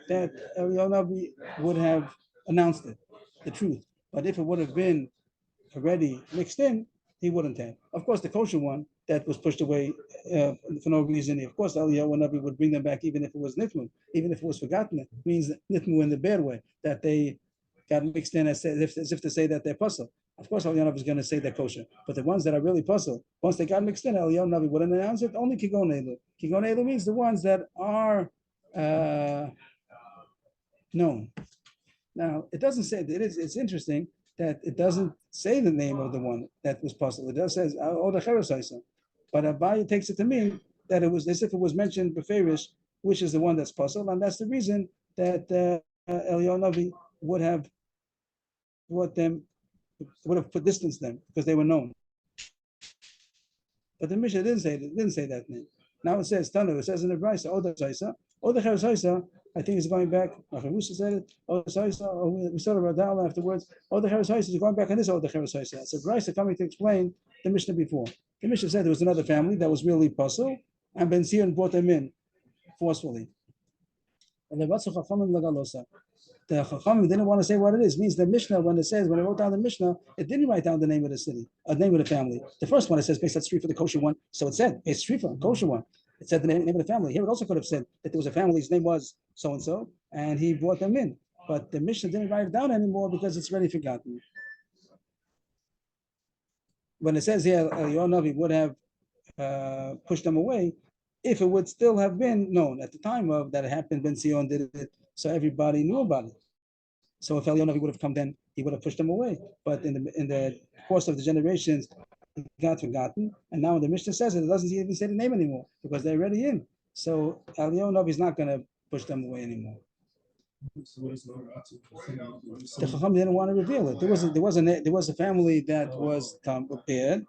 that Eliyahu Navi would have announced it, the truth. But if it would have been already mixed in, he wouldn't have. Of course, the kosher one that was pushed away for no reason, of course, Eliyahu Navi would bring them back even if it was nitmu, even if it was forgotten. It means nitmu in the bad way, that they got mixed in as if to say that they're puzzle. Of course, Eliyahu Navi is going to say they're kosher. But the ones that are really puzzle, once they got mixed in, Eliyahu Navi wouldn't announce it. Only Kigon Elu. Kigon Elu means the ones that are known. Now, it doesn't say that it's interesting that it doesn't say the name of the one that was puzzle. It does says the Cheres Haisa. But Abaye takes it to mean that it was as if it was mentioned beferish, which is the one that's puzzle, and that's the reason that Eliyahu Navi would have put distance them because they were known. But the Mishnah didn't say that name. Now it says Tanu. It says in the Brisa, the Cheres Haisa. I think it's going back. Acharusa said it. We saw the Radal afterwards. The Cheres Haisa is going back on this. The Cheres Haisa. It's a Brisa coming to explain the Mishnah before. The Mishnah said there was another family that was really puzzle, and Ben Sion brought them in forcefully. And the Chachamim didn't want to say what it is. It means the Mishnah, when it wrote down the Mishnah, it didn't write down the name of the city, the name of the family. The first one, it says Beis Tzrifa, the kosher one. So it said Beis Tzrifa, kosher one. It said the name of the family. Here it also could have said that there was a family, his name was so-and-so, and he brought them in. But the Mishnah didn't write it down anymore because it's already forgotten. When it says here, Eliyahu Navi would have pushed them away, if it would still have been known at the time of that it happened, Ben Sion did it, so everybody knew about it. So if Elionah would have come then, he would have pushed them away. But in the course of the generations, it got forgotten. And now when the Mishnah says it, it doesn't even say the name anymore because they're already in. So Elionah is not going to push them away anymore. The Chacham didn't want to reveal it. There was a family that was prepared,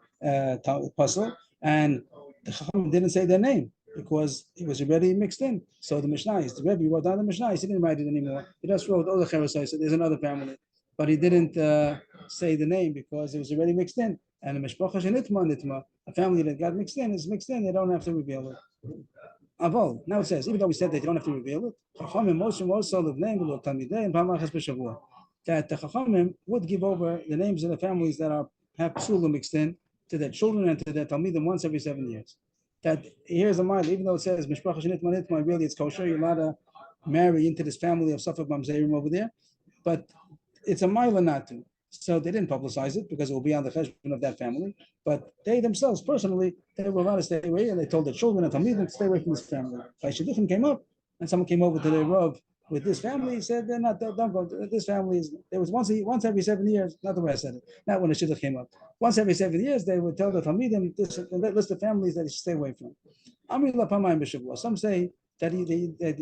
puzzle, and the Chacham didn't say their name because it was already mixed in. So the Mishnah, the Rebbe wrote down the Mishnah. He didn't write it anymore. He just wrote all the Cheresai. So there's another family, but he didn't say the name because it was already mixed in. And the Mishpacha Nitma, a family that got mixed in is mixed in. They don't have to reveal it. Avol. Now it says, even though we said that you don't have to reveal it, that the Chachamim would give over the names of the families that have psulim mixed in to their children and to their talmidim once every 7 years. That here's a mile, even though it says Mishpacha Shenitma Nitma, really it's kosher, you're allowed to marry into this family of Safek Mamzerim over there, but it's a mile not to. So they didn't publicize it because it will be on the cheshbon of that family. But they themselves, personally, they were allowed to stay away, and they told their children and talmidim to stay away from this family. By Shidduchim came up, and someone came over to their Rav with this family. He said, "They're not. Don't go. This family is. There was once every 7 years. Not the way I said it. Not when the Shidduch came up. Once every 7 years, they would tell the talmidim this list of families that they should stay away from. Amri lapamayim b'shavua. Some say that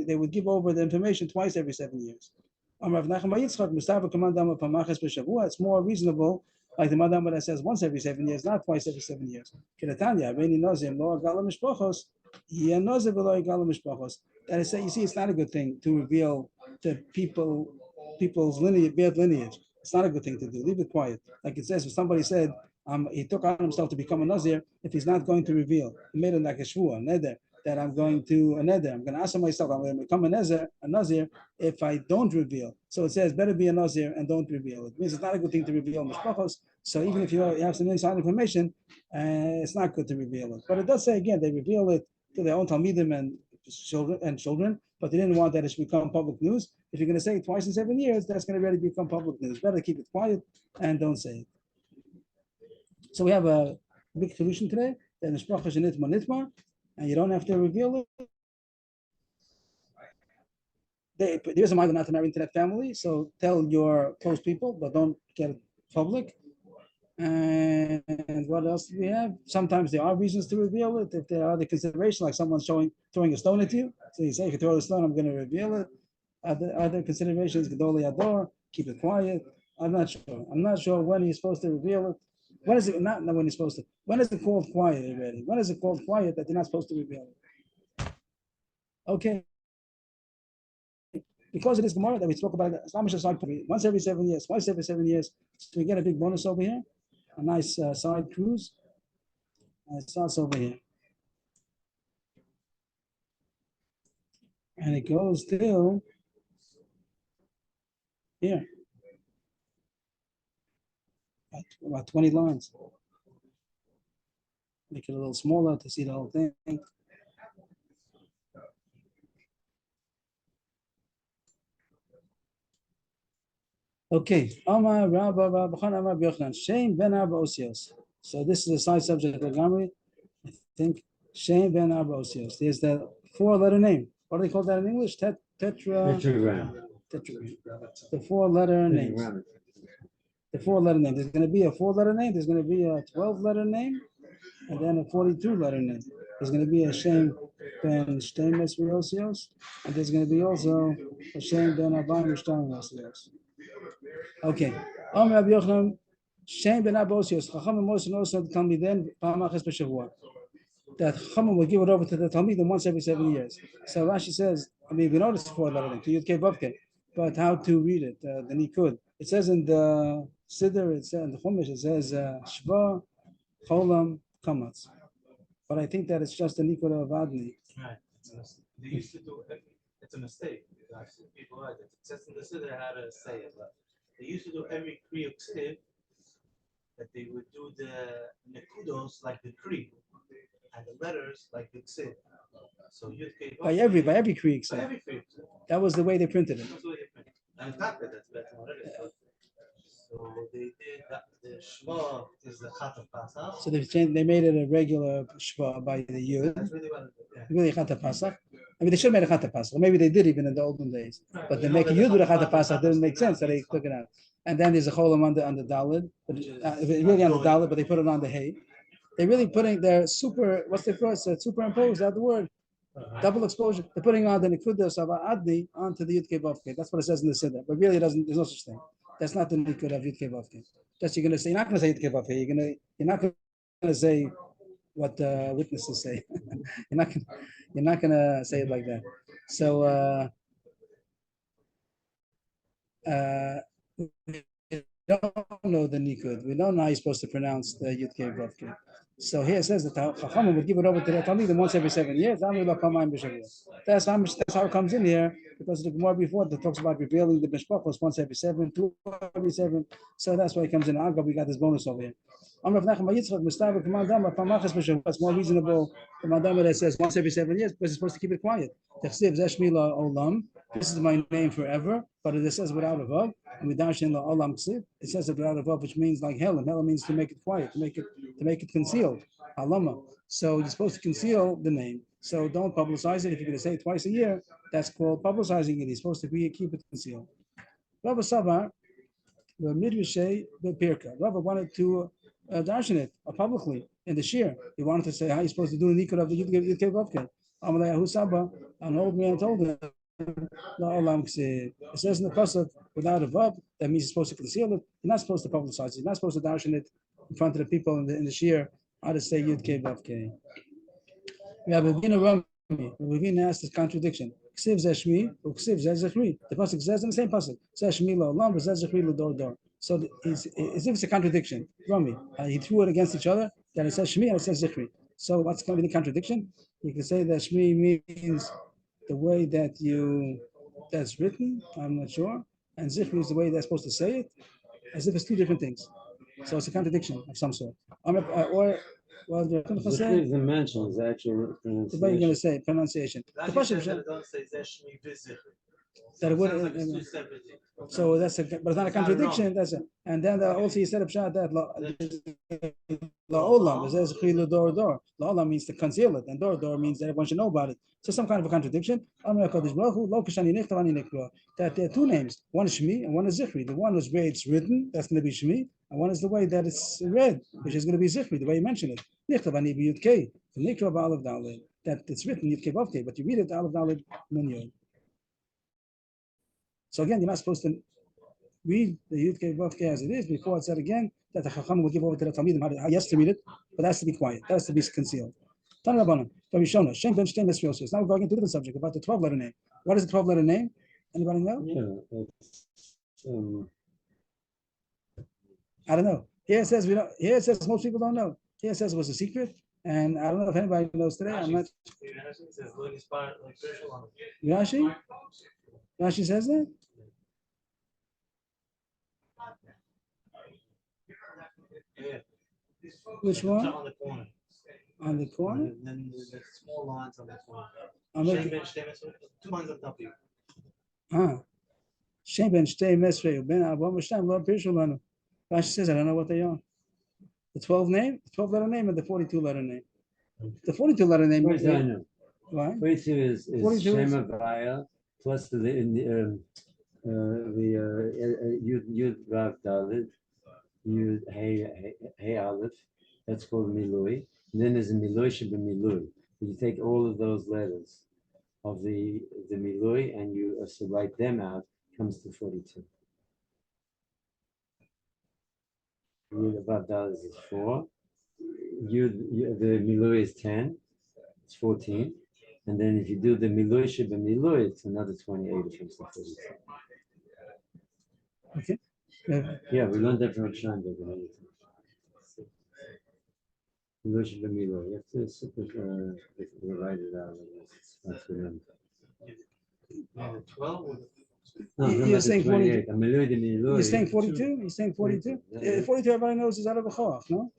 they would give over the information twice every 7 years. It's more reasonable, like the Madam that says once every 7 years, not twice every 7 years. That is, you see, it's not a good thing to reveal to people's lineage, bad lineage. It's not a good thing to do. Leave it quiet. Like it says, if somebody said he took on himself to become a Nazir, if he's not going to reveal, he made it like a shvua, a neder, that I'm going to a neder. I'm going to ask myself, I'm going to become a Nazir if I don't reveal. So it says, better be a Nazir and don't reveal. It means it's not a good thing to reveal mishpachos. So even if you have some inside information, it's not good to reveal it. But it does say again, they reveal it to their own talmidim and children, but they didn't want that it should become public news. If you're going to say it twice in 7 years, that's going to really become public news. Better keep it quiet and don't say it. So we have a big solution today that mishpacha shenitma nitma, and you don't have to reveal it. There's a mind not to marry into that family, so tell your close people, but don't get it public. And what else do we have? Sometimes there are reasons to reveal it. If there are other considerations, like someone throwing a stone at you, so you say, if you throw a stone, I'm going to reveal it. Other considerations, Gedolei Ador, keep it quiet. I'm not sure when he's supposed to reveal it. When is it not when he's supposed to? When is it called quiet already? When is it called quiet that you're not supposed to reveal it? Okay. Because it is Gemara that we spoke about once every 7 years, twice every 7 years. So we get a big bonus over here, a nice side cruise. It starts over here. And it goes till here. About 20 lines. Make it a little smaller to see the whole thing. Okay. So this is a side subject of Gamri. I think Shem ben Arba Osios. There's the 4-letter name. What do they call that in English? Tetragram. The 4-letter names. The 4-letter name. There's going to be a 4-letter name. There's going to be a 12-letter name, and then a 42-letter name. There's going to be a Shem ben Shtemes Osios, and there's going to be also a Shem ben Abayim Shtemes Osios. Okay. Rabbi Yochanan, Shem ben Arba Osios. Chacham and Moshe also tell me then Pamachas b'Shavua that Chacham will give it over to the Talmidim once every 7 years. So Rashi says, I mean, we know this 4-letter name, Yud-Kei Vav-Kei, but how to read it? The Nikud. It says in the Siddur, it says in the Chumash, it says Shva, Cholam, Kamatz. But I think that it's just a Nikud of Adni. Right. They used to do it. It's a mistake. Actually, people write it. It says in the Siddur how to say it. But they used to do every Kriya Ksiv that they would do the Nekudos like the Kri and the letters like the Ksiv. So Yud-Kei By every Krieg. by every Kriya Ksiv. That was the way they printed it. That's the way they print it. And it's not that that's better already. So they did that. The Shema is the Chat of Pasach. So they made it a regular Shva by the Yud. That's really what it is. Yeah. Really Chat Pasach. I mean, they should have made a Chata Pasach. Maybe they did even in the olden days. But they make a Yud with a Chata Pasach didn't make sense, so they took it out. And then there's a Cholam on the Dalid, but really on the Dalid, but they put it on the Hay. They're really putting their super, what's the first, superimposed, that the word, double exposure. They're putting on the Nikudas of Adni onto the Yud Kei Vav Kei. That's what it says in the Siddur. But really, it doesn't. There's no such thing. That's not the Nikud of Yud Kei Vav Kei. Just you're gonna say, you're not gonna say Yud Kei Vav Kei. You're not gonna say what the witnesses say. you're not gonna say it like that. So we don't know the Nikud. We don't know how you're supposed to pronounce the Yud Kei Vav Kei. So here it says that the Chachamim would give it over to the Talmidim once every 7 years. That's how it comes in here, because the Gemara before that talks about revealing the Mishpachos once every 7, 2 every 7. So that's why it comes in. We got this bonus over here. It's more reasonable the Madama that says once every 7 years, because it's supposed to keep it quiet. This is my name forever, but it says without a vav. And with Dashin la Olam Ksiv, it says it without a vav, which means like Helen. Helen means to make it quiet, to make it concealed. Alama. So you're supposed to conceal the name. So don't publicize it. If you're going to say it twice a year, that's called publicizing it. You're supposed to keep it concealed. Rabbi Savar, the Midrashay, the Pirka. Rabbi wanted to darshan it publicly in the shir. He wanted to say how you're supposed to do the nikud of the Yud Kei Vav Kei. Amalei Ahu Saba, an old man told him, it says in the pasuk without a vav, that means you're supposed to conceal it. You're not supposed to publicize it. You're not supposed to darshan it in front of the people in the shir how to say Yud Kei Vav Kei. We have a Ravina Rami. Ravina asked this contradiction. Ksiv zeshmi, or ksiv zechri. The pasuk says in the same pasuk, zeshmi lo olam, zechri lo dor dor. So as if it's a contradiction. Rami, he threw it against each other. That it says shmi and it says zechri. So what's going to be the contradiction? You can say that shmi means the way that's written, I'm not sure, and Zichri is the way they're supposed to say it, as if it's two different things. So it's a contradiction of some sort. Zichri is the mention, is the actual The way you're going to say pronunciation. The question is that it would. So that's but it's not a contradiction. And then also you said a pshat that la'olam says dor dor. La'olam means to conceal it, and dor dor means that everyone should know about it. So some kind of a contradiction. That there are two names. One is Shmi and one is Zichri. The one is where it's written, that's going to be Shmi, and one is the way that it's read, which is going to be Zichri, the way you mention it. That it's written Yud Kei Vav Kei, but you read it Aleph Daled Nun Yod. So again, you're not supposed to read the Yud Kei Vav Kei as it is. Before it said again that the Chacham will give over to the Talmidim how yes to read it, but that has to be quiet. That has to be concealed. Tana Rabbanan, Rabbi Shem Ben Shtein Esrei Yosef. Now we're going into a different subject about the 12-letter name. What is the 12-letter name? Anybody know? Yeah, I don't know. Here it says we don't. Here it says most people don't know. Here it says it was a secret, and I don't know if anybody knows today. I'm not. Rashi? Rashi says that? Yeah. Which one? On the corner. On the corner? And then the small lines on the corner. I'm looking. 2 lines on top of you. Shem ben Shtei Mesrei Ben Avrohom Shem Lo Pirshu Lanu. Rashi says I don't know what they are. The 12-letter name, and the 42-letter name. The 42-letter name. where's I know? Why? 42 is 42 Shem is- Avaya plus the Yud Vav Dalid, Yud Hey Aleph. That's called Milui. And then there's a Milui Sheba Milui. You take all of those letters of the Milui and you write them out, comes to 42. Yud Vav Dalid is 4. The Milui is 10. It's 14. And then if you do the Milui Sheba Milui, it's another 28. It comes to 42. Okay. Yeah, we learned that from Steinberg. Milui Sheba Milui. You have to write it out. That's the 12 or no, You're saying 28. You're saying 42? You're saying 42? Yeah. 42 everybody knows is out of the Choach, no?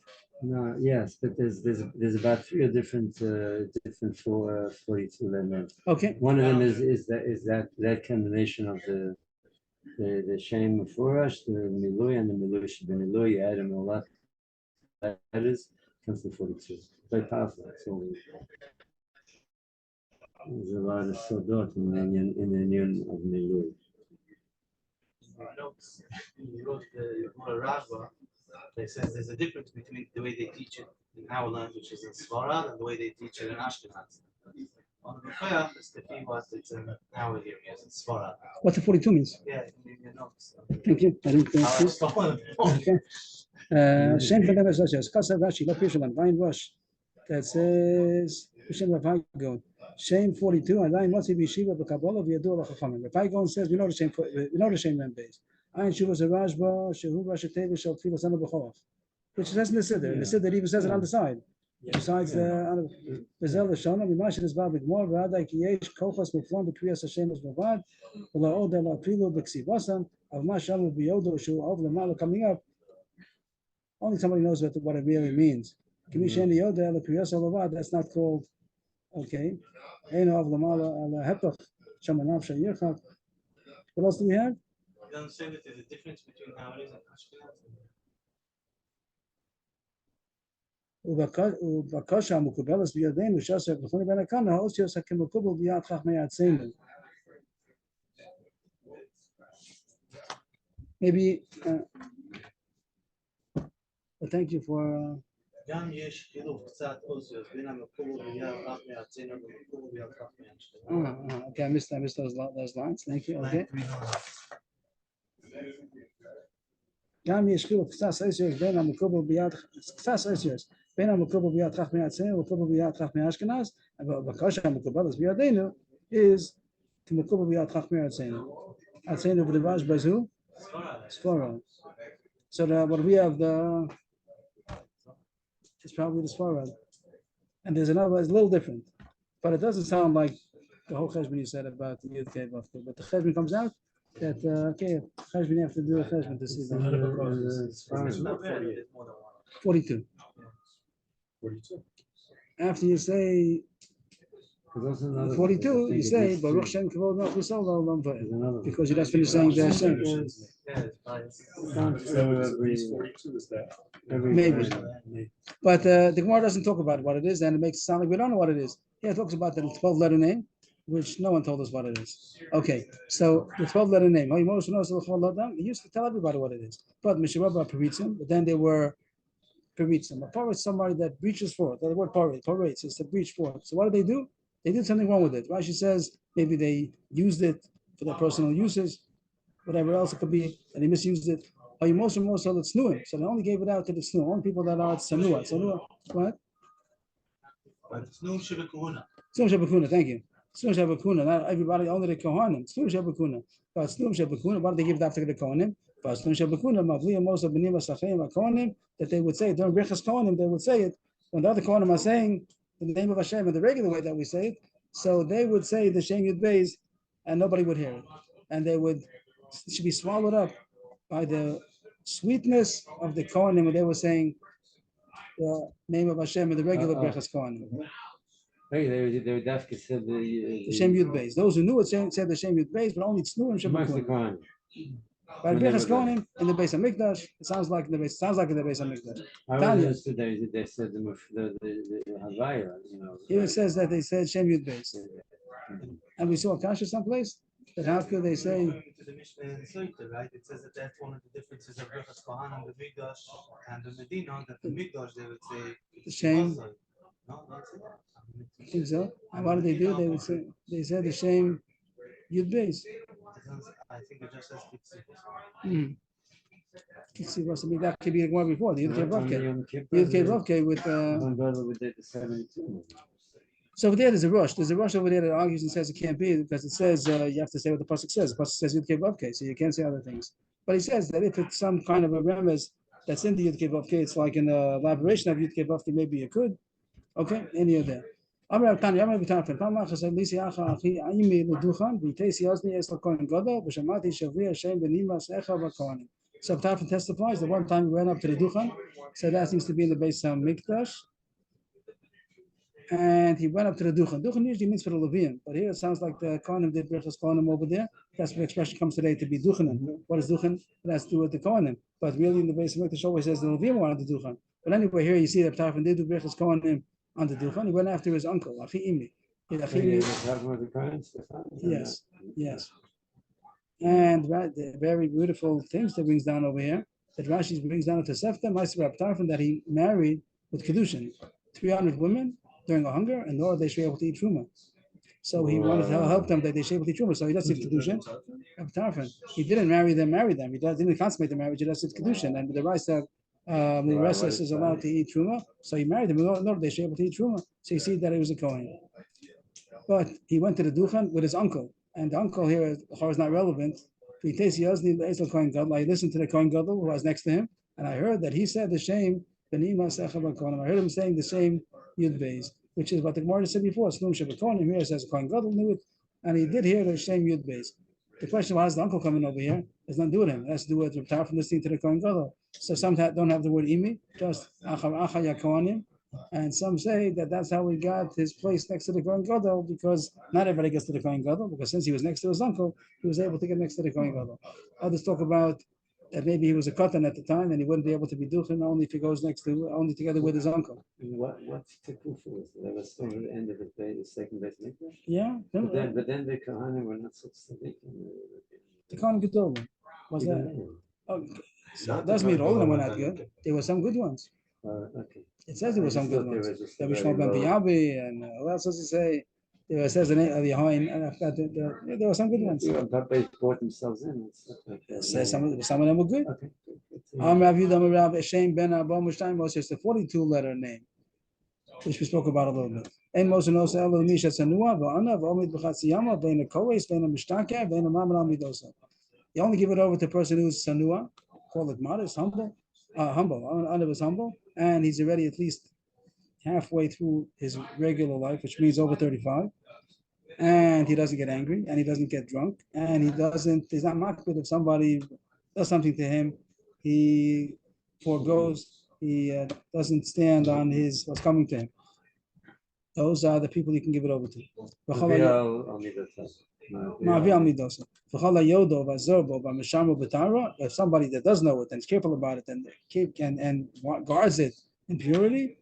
No, yes, but there's about 3 different 42 elements. Okay. One of them is that combination of the Shem Mufurash, the Milui, and the Milui Sheba Milui. You add them all up. That is comes to 42. Very powerful. So There's a lot of sodot in the union of Milui. Notes, you wrote the Rashba, they says there's a difference between the way they teach it in our language, which is in Svarad, and the way they teach it in Ashkenaz. On the Chayach, it's the what it's in our areas in Svarad. What the 42 means? Yeah, in your notes. Thank you. I didn't I was stolen. Okay. Shem for them says Kasa Rashi, not Pishalan, Vine Rush. That says Shem Ravagon. Shame 42, and I must be Shiva the Kabbalah via Dora Chachamim. If I go and says, we know the shame man base. I and Shiva Rashba, Shehu Rashateva shall feel a son of Bechorach. Which says in the Siddur. The Siddur even says it on the side. Besides the Bezel Shana, we mentioned this Babik more, Radai Kiyesh, Kochas Muflam, Bekriyas Hashem is Mavad, Ula Oda La Prilo Beksivasan, of Masham Biodo Shu of the Mala coming up. Only somebody knows what it really means. Kimishan Yoda La Priyas Mavad, that's not called, okay. What else do we have? You understand that there's a difference between how it is and Ashkenaz? ובקשה המקובלת בידינו שעשה בכל בין הכאן האוסיוס כמקובל ביד חכמי ארצנו. Maybe thank you for גם יש כאילו קצת אוסיוס בין המקובל ביד חכמי ארצנו ומקובל ביד חכמי ארצנו. Okay, I missed those lines. Thank you. Okay. גם יש כאילו קצת אוסיוס בין המקובל ביד קצת אוסיוס בין המקובל ביד חכמי ארצנו ומקובל ביד חכמי אשכנז, אבל בקשה המקובלת בידינו is כמקובל ביד חכמי ארצנו. ארצנו בדבש בזו? Sfara. So what we have it's probably the Sfara. And there's another, it's a little different. But it doesn't sound like the whole cheshbon you said about the Yud Kei Vav Kei. But the cheshbon comes out that, okay, cheshbon you have to do a cheshbon to see that. 42. 42. After you say 42, you say Baruch Shem Kavod Malchusol Olam Va'ed, because you just finished saying the Hashem. Maybe. But the Gemara doesn't talk about what it is, and it makes it sound like we don't know what it is. Yeah, it talks about the 12-letter name, which no one told us what it is. Okay, so the 12-letter name. He used to tell everybody what it is. But Mishababa Paritzim, but then they were Paritzim. A Parit is somebody that breaches forth. The word Parit is to breach forth. So what do? They did something wrong with it. Rashi says maybe they used it for their personal uses, whatever else it could be, and they misused it. Or you most it's new. So they only gave it out to the snu. Only people that are sanua. Sanua, what? Snu Shabakuna. Snu Shabakuna, thank you. Snu Shabakuna, not everybody, only the Kohanim. Snu Shabakuna. But Snu Shabakuna, why did they give it after the Kohanim? But Snu Shabakuna, Mavliya Mosa Benim Asachim Kohanim, that they would say during Brichas Kohanim, they would say it. When the other Kohanim are saying in the name of Hashem in the regular way that we say it, so they would say the Shem Yud Beis, and nobody would hear it. And it should be swallowed up by the sweetness of the Kohanim when they were saying the name of Hashem in the regular Brechas Kohanim. They would definitely said The Shem Yud Beis. Those who knew it said the Shem Yud Beis, but only Tznu and Shem Kohanim. By Brechas Kohanim in the Beis HaMikdash, it sounds like in the Beis HaMikdash. I understood they said the Havaya, you know. Here it says that they said Shem Yud Beis. And we saw a kasha someplace that how could they say To the Mishnah in Soita, right? It says that that's one of the differences of Brechas Kohanim, the Mikdash, and the Medina, that the Mikdash they would say the Shem? No, that's it. I think so. And what did they do? They said the Shem Yud Beis. I think it just says Kitsi. That could be the one before the Yud Kei Vav Kei with. One brother would did the 72. So over there's a rush. There's a rush over there that argues and says it can't be because it says you have to say what the pasuk says. The pasuk says Yud Kei Vav Kei, so you can't say other things. But he says that if it's some kind of a remez that's in the Yud Kei Vav Kei, it's like an elaboration of Yud Kei Vav Kei. Maybe you could. Okay, any of that. Amar Tani, Amar B'Tafin. Pam Achas Elisi Acha Achi Aimi L'Duchan V'Teisi Yazni Es L'Kohen Gadol V'Shamati Shavri Hashem B'Nimas Echa V'Kohanim. So B'Tafin testifies that one time he went up to the Duchan, said that seems to be in the Beis HaMikdash. And he went up to the Duchan. Duchan usually means for the Levium, but here it sounds like the Kohanim did Brechas Kohanim over there. That's where the expression comes today to be Duchanim. What is Duchan? It has to do with the Kohanim. But really in the Beis HaMikdash always says the Levium wanted the Duchan. But anyway, here you see that B'Tafin did do Brechas Kohanim on the Duchan. He went after his uncle, Achi Imi. Yes, yes. And the very beautiful things that brings down over here, that Rashi brings down to Sefta, Meister Rab Tarfon, that he married with Kiddushin, 300 women during a hunger, in order they should be able to eat Truma. So he wanted to help them that they should be able to eat Truma. So he does it Kiddushin. Rab Tarfon. He didn't marry them. He didn't consummate the marriage, he does it Kiddushin. And the rice that Muresis is allowed to eat Truma. So he married them in order they should be able to eat Truma. So you see that he was a Kohen. But he went to the Duchan with his uncle. And the uncle here is not relevant. I listened to the Kohen Gadol who was next to him, and I heard that he said the same. I heard him saying the same Yud Beis, which is what the Gemara said before. Here it says Kohen Gadol knew it, and he did hear the same Yud Beis. The question, why is the uncle coming over here? Has nothing to do with him. It has to do with Rav from listening to the Kohen Gadol. So some don't have the word imi, just Acha Yakonim. And some say that that's how he got his place next to the Kohen Gadol, because not everybody gets to the Kohen Gadol, because since he was next to his uncle, he was able to get next to the Kohen Gadol. Others talk about that maybe he was a katan at the time and he wouldn't be able to be duchen only if he goes only together with his uncle. What's Tekufa was? That was still the end of the second best mikdash? Yeah. But then the Kohanim were not so tzaddik. The Kohen Gadol was that? Oh, so doesn't mean all of them were not good. There were some good ones. Okay. It says there were some good ones. There was Shmuel ben Piyabi, and what else does it say? It says the name of Yehoin, and I forgot there were some good ones. They brought themselves in. It says some of them were good. Okay. Rav Yudam Rav Eshem ben Abba Mushtayim was just a 42-letter name, which we spoke about a little bit. Ein Moshe Nosa Elo Misha Tsanua Va'ana V'omid B'chatziyama Ve'ena Koes Ve'ena Mishtake Ve'ena Mamra Midosa. You only give it over to a person who's Tsanua, call it modest, humble. Ana was humble, and he's already at least halfway through his regular life, which means over 35, and he doesn't get angry, and he doesn't get drunk, and he's not makbid if somebody does something to him, he foregoes, he doesn't stand on what's coming to him. Those are the people you can give it over to. If somebody that does know it and is careful about it and guards it in purity,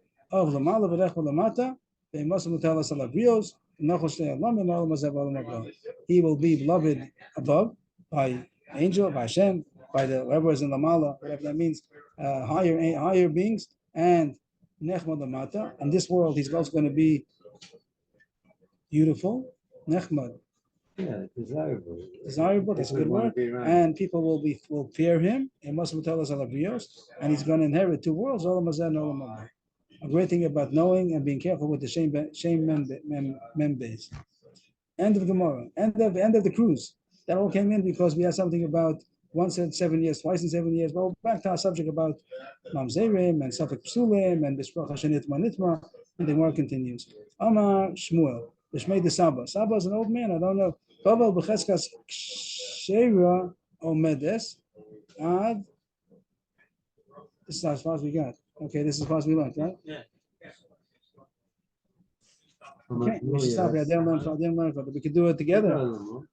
he will be beloved above by angel, by Hashem, by the whoever is in the Mala, whatever that means, higher beings, and Nechmad Lamata. In this world, he's also going to be beautiful, Nechmad. Yeah, desirable. Desirable, that's a good word. And people will fear him. And Muslim tell us and he's going to inherit two worlds, a great thing about knowing and being careful with the shame members. End of Gemara. End of the cruise. That all came in because we had something about once in 7 years, twice in 7 years. Well, back to our subject about Mamzerim and Safek Psulim and Bishprach Hashanitma Nitma, and the Gemara continues. Amar Shmuel, Bishmei the Saba. Saba is an old man, I don't know. Bavel B'cheskas Kshera Omedes Ad. This is as far as we got. Okay, this is as far as we learned, right? Yeah. Okay, we should stop here. I didn't learn from it. We could do it together. You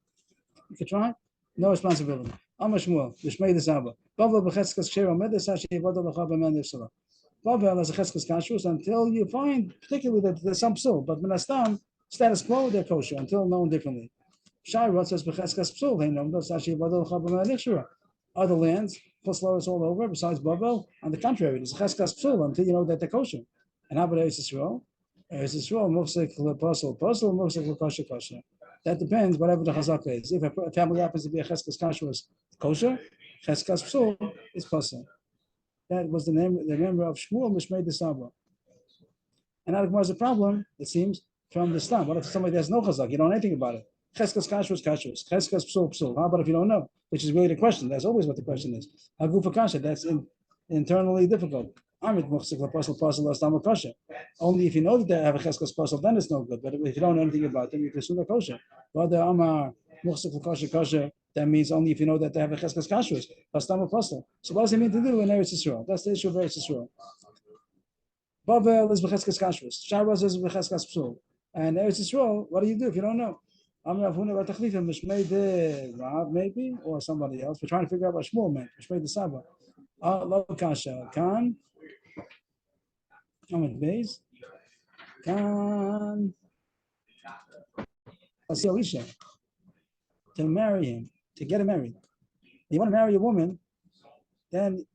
could try. No responsibility. Amar Shmuel, Bishmei the Saba. Bavel B'cheskas Kshera Omedes Ad Sheivada L'cha B'men Yisrael. Bavel has a cheskas kashrus until you find, particularly that there's some psul, but minastam status quo they're kosher until known differently. Shai says b'cheskas psul. They know that's actually vadol chabam. Other lands, it's all over. Besides Bavel, on the contrary, there's cheskas psul until you know that they're kosher. And how about Eretz Yisrael? Eretz Yisrael mufsek leposel, posel mufsek lekosher kosher. That depends whatever the chazaka is. If a family happens to be a cheskas kashrus kosher, cheskas psul is posel. That was the member of Shmuel Mishmei the Saba. And that was a problem, it seems, from the Stam. What if somebody has no chazak? You don't know anything about it. Cheskas kashrus kashrus. Cheskas psul psul. How about if you don't know? Which is really the question. That's always what the question is. Hagufa kasha. That's internally difficult. Amit muchsik laposel posel astam kasha. Only if you know that they have a cheskas posel, then it's no good. But if you don't know anything about them, you can assume they're kosher. Rather, amar muchsik kasha kasha. That means only if you know that they have a cheskas kashrus, pastam apostle. So what does it mean to do in Eretz Yisrael? That's the issue of Eretz Yisrael. Bavel is b'cheskas kashrus. Shabbos is b'cheskas psul. And Eretz Yisrael, what do you do if you don't know? Amar Avrohom v'tachlifim Mishmei the Rav maybe or somebody else. We're trying to figure out what Shmuel meant. Mishmei the Saba. Lo kasha kan. Amid Beis. Kan. to marry him, to get him married. You want to marry a woman, then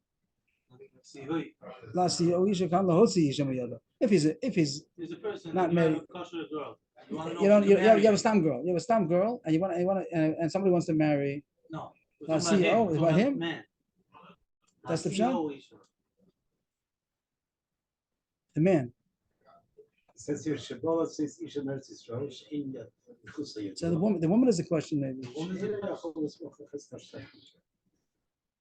if he's There's a person not and you have married. a kosher girl. You want to know you if don't you you, can you have marry a her. stam girl. You have a stam girl, and and somebody wants to marry. No. We're Now, talking see, about him. oh, We're it's talking about about him? man. That's the CEO Isha. The man. Says here, Shabbat says Isha Meretz Yisrael, Shein Yad, Chusa Yad. So the woman is a question, maybe.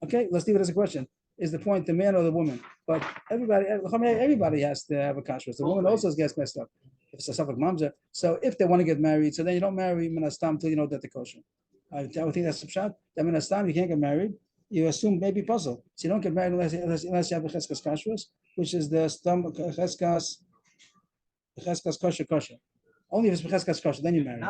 Okay, let's leave it as a question. Is the point the man or the woman? But everybody has to have a kashrus. The woman also gets messed up. If it's a safek mamzer. So if they want to get married, so then you don't marry minastam until you know that the kosher. I would think that's the pshat. That minastam you can't get married. You assume maybe puzzle. So you don't get married unless you have the cheskas kashrus, which is the stam cheskas kosher. Only if it's cheskas kosher, then you marry.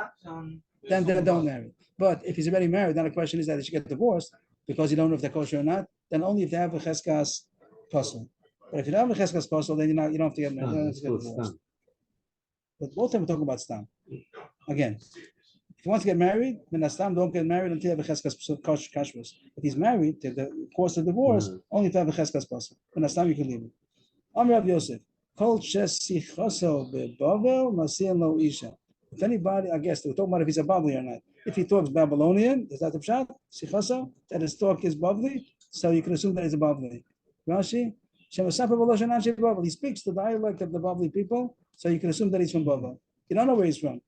Then don't marry. But if he's already married, then the question is that he should get divorced because you don't know if they're kosher or not. Then only if they have a cheskas puzzle. But if you don't have a cheskas puzzle, then you don't have to get married. You don't have to get divorced. But both of them are talking about stam. Again, if you want to get married, then a stam don't get married until you have a cheskas kashrus. If he's married, to the course of divorce, only if you have a cheskas puzzle. Then a stam you can leave it. Amr Rav Yosef, kol shesichoso bebavel masiyan lo isha. If anybody, I guess we're talking about if he's a Babli or not. If he talks Babylonian, is that the pshat? Sichoso, that his talk is Babli, so you can assume that he's a Babli. Rashi, he speaks the dialect of the Babli people, so you can assume that he's from Babel. You don't know where he's from.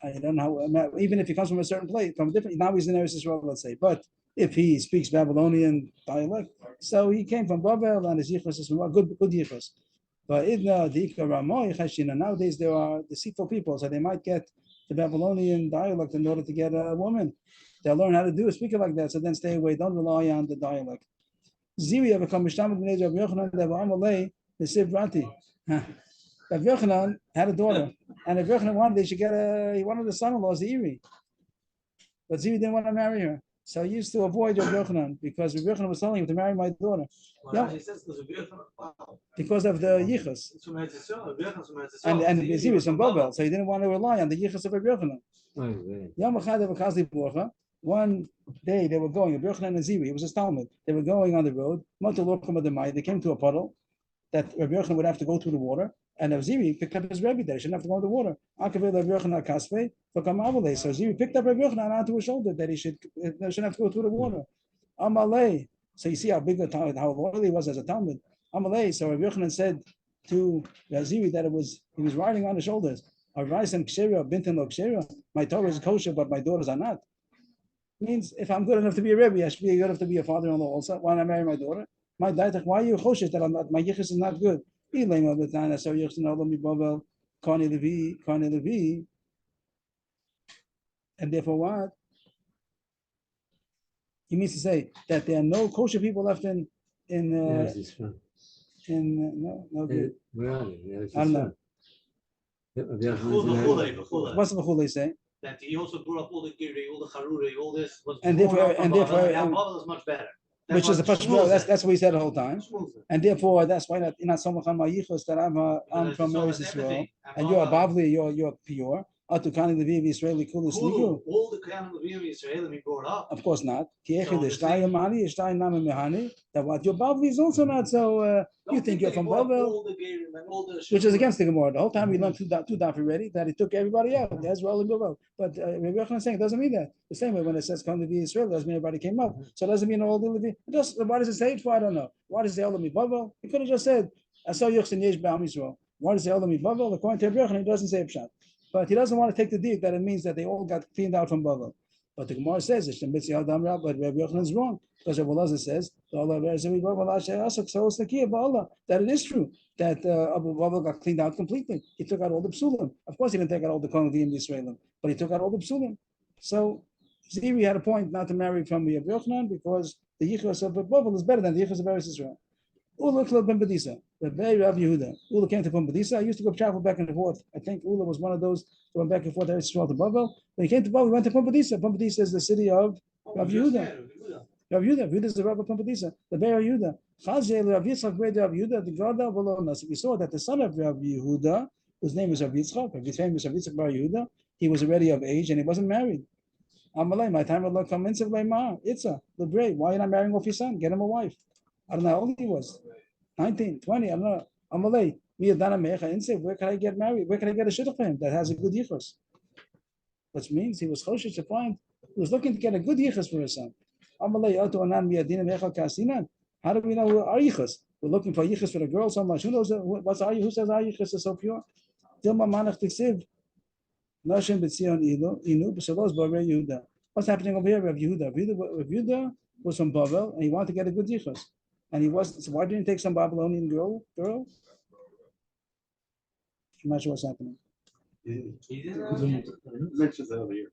I don't know, even if he comes from a certain place, from different, now he's in Eretz Yisrael, let's say. But if he speaks Babylonian dialect, so he came from Babel and his yichus is from good yichus. But nowadays there are deceitful people, so they might get the Babylonian dialect in order to get a woman. They'll learn how to speak it like that, so then stay away. Don't rely on the dialect. Ziri have become Rav Yochanan Rav Yochanan had a daughter, and Rav Yochanan wanted he wanted a son-in-law as the Iri. But Ziri didn't want to marry her. So he used to avoid Rav Yochanan because Rav Yochanan was telling him to marry my daughter. No, because of the yichus. And Ziri is from Babel, so he didn't want to rely on the yichus of Rav Yochanan. One day they were going, Rav Yochanan and Ziri, it was a Talmud. They were going on the road. They came to a puddle that Rav Yochanan would have to go through the water. And Ziri picked up his Rebbe there. He shouldn't have to go in the water. So Ziri picked up Rav Yochanan onto his shoulder that he shouldn't have to go through the water. Amalei. So you see how big how loyal he was as a Talmud. Amalei. So Rav Yochanan said to Ziri that he was riding on his shoulders. My Torah is kosher, but my daughters are not. Means if I'm good enough to be a Rebbe, I should be good enough to be a father-in-law also. Why not marry my daughter? My dietach, why are you kosher that I'm not? My yichus is not good. And therefore what? He means to say that there are no kosher people left in no good. Where are they? I don't know. What's the Bechule say? That he also grew up all the Giri, all the Haruri, all this was And therefore Babel is much better. Which is the first that's what he said the whole time. And therefore that's why you're not so much on my yichus that I'm from Eretz Yisrael and you're a Bavli, you're pure. All the Khan Israeli Israeli we brought up. Of course not. That what your Bavli is also not so. You think you're from Babel, which is against the Gemara. The whole time we learned two daf already that he took everybody out. That's well in Babel. But Rabbi Yochanan is saying it doesn't mean that. The same way when it says come to be Israel, doesn't mean everybody came up. So it doesn't mean all the Levi. Why does it say it for? I don't know. Why does it say all of Babel? He could have just said I saw Yochsin Yesh Ba'am Yisrael. Why does it say all of Babel? According to Rabbi Yochanan, he doesn't say Pshat. But he doesn't want to take the deed that it means that they all got cleaned out from Babel. But the Gemara says but Rabbi Yochanan is wrong. Because Rabbi Elazar says that it is true that Abu Babel got cleaned out completely. He took out all the psulim. Of course, he didn't take out all the Kohen V'im Yisraelim, but he took out all the psulim. So Ziri had a point not to marry from Rabbi Yochanan because the yichus of Babel is better than the yichus of Eretz Yisrael. Ula ben Bedisa, the Bay Rav Yehuda. Ula came to Bedisa. I used to go travel back and forth. I think Ula was one of those who went back and forth Eretz Yisrael to Babel. When he came to Babel, he went to Bedisa. Bedisa is the city of Rav Yehuda. Rav Yehuda is the Rav of Bedisa. The Bay Rav Yehuda. Chazal Rav Yitzchak great Rav Yehuda. The God of Volonas. We saw that the son of Rav Yehuda, whose name is Rav Yitzchak, the famous Rav Yitzchak Bar Yehuda, he was already of age and he wasn't married. Amalei, my time will come in. Itza, the brave. Why are you not marrying off your son? Get him a wife. I don't know how old he was. 19, 20. I don't know. Amalei, where can I get married? Where can I get a shidduch for him that has a good yichus? Which means he was choshesh to find. He was looking to get a good yichus for his son. Amalei, how do we know our yichus? We're looking for yichus for the girl so much. Who knows what's our? Who says our yichus is so pure? Dilma manach tiksiv. What's happening over here? Rav Yehuda was from Bavel, and he wanted to get a good yichus, and he was. So why didn't he take some Babylonian girl? I'm not sure what's happening. He mentioned earlier.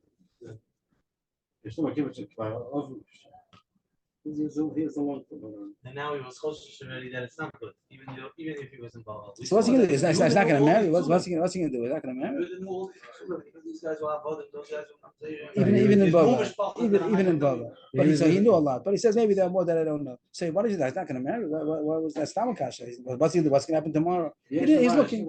There's no Kiddushin of here's the one. And now he was choshesh already that it's not good, even if he was involved. So what's he gonna do? He's not going to marry. What's he gonna do? He's not going to marry. These guys will have other. Those guys will Even in Bavel, even in Bavel. But he knew a lot. But he says maybe there are more that I don't know. Say, what is it? He's not going to marry. What was that Stamakasha? What's he do? What's going to happen tomorrow? He's looking.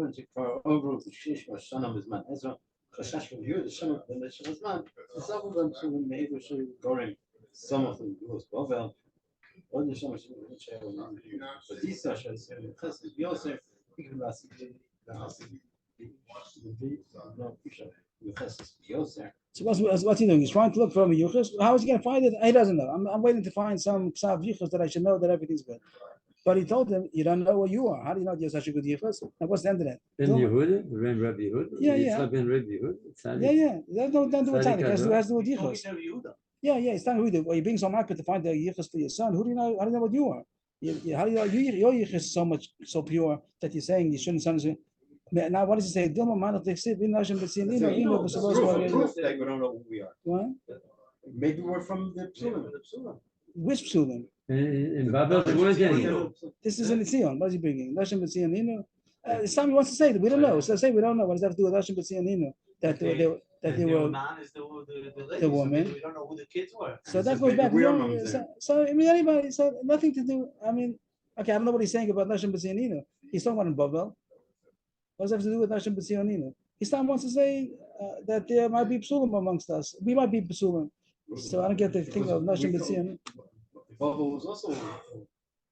over the shish was son of his man. Ezra, Chashash from you, the son of the nation was man. Some of them to the neighbor should going. Some of them was Bavel. One is so much. But these Sashas, we also think about So what's he doing? He's trying to look for a yuchas. How is he going to find it? He doesn't know. I'm waiting to find some ksav yuchas that I should know that everything's good. But he told him, you don't know what you are. How do you know you're such a good yuchas? And what's the end of that? Ben Yehuda, Ben Rabbi Yehuda. Yeah. Ben Rabbi Yehuda. Yeah. Don't do it. It has to do with yichus. Yeah. It's not who you're being so market to find the yichus for your son. Who do you know? How do you know what you are? How do you know your yichus is so pure that you're saying you shouldn't son. Now, what does he say? We don't know who we are. What? Maybe we're from the Psulim. Which psulim? In Babel, there weren't any. This is in Tzion. What is he bringing? Lashon b'tzion. It's time he wants to say that we don't know. So say we don't know. What does that have to do with Lashon b'tzion? That they were the woman. We don't know who the kids were. So that goes back. So I mean, anybody. So nothing to do. I mean, okay. I don't know what he's saying about Lashon b'tzion. He's talking about in Babel. What does that have to do with Lashon b'tzion? He still wants to say that there might be psulim amongst us. We might be psulim. So I don't get the thing of Lashon b'tzion. Bavel was also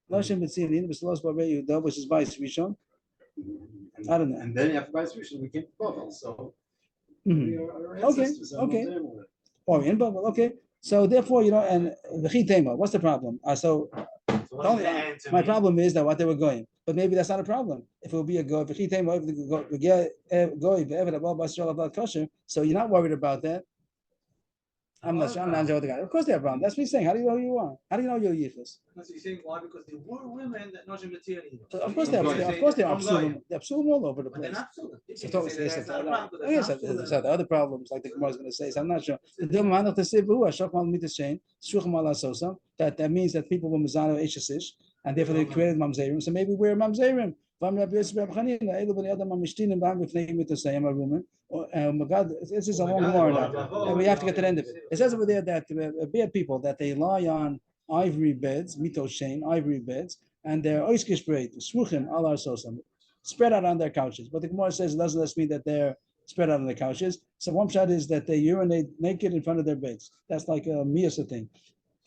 Lashon b'tzion, which is Bais Rishon. I don't know. And then after Bais Rishon, we came to Bavel. So Okay. Or in Bavel. Okay. So therefore, and v'chi tema. What's the problem? My problem is that what they were going. But maybe that's not a problem. If it would be a goy, so you're not worried about that. I'm not sure the guy. Of course they have problem. That's what he's saying. How do you know who you are? How do you know your yichus? Because he's saying why? Because there were women that Noshim B'tzion. Of course they are. Of course they are psulim. They're psulim all over the But they're place. not psulim. So the other problems, like the Gemara is going to say, so I'm not sure. That means that people were mizano eshes, and therefore they created mamzerim. So maybe we're mamzerim. This is a long war now, and we have to get to the end of it. It says over there that bad people that they lie on ivory beds, mitoshen, ivory beds, and they're oiskish braid, smuchim alar sosam, spread out on their couches. But the Gemara says it doesn't mean that they're spread out on the couches. So one shot is that they urinate naked in front of their beds. That's like a miyasa thing,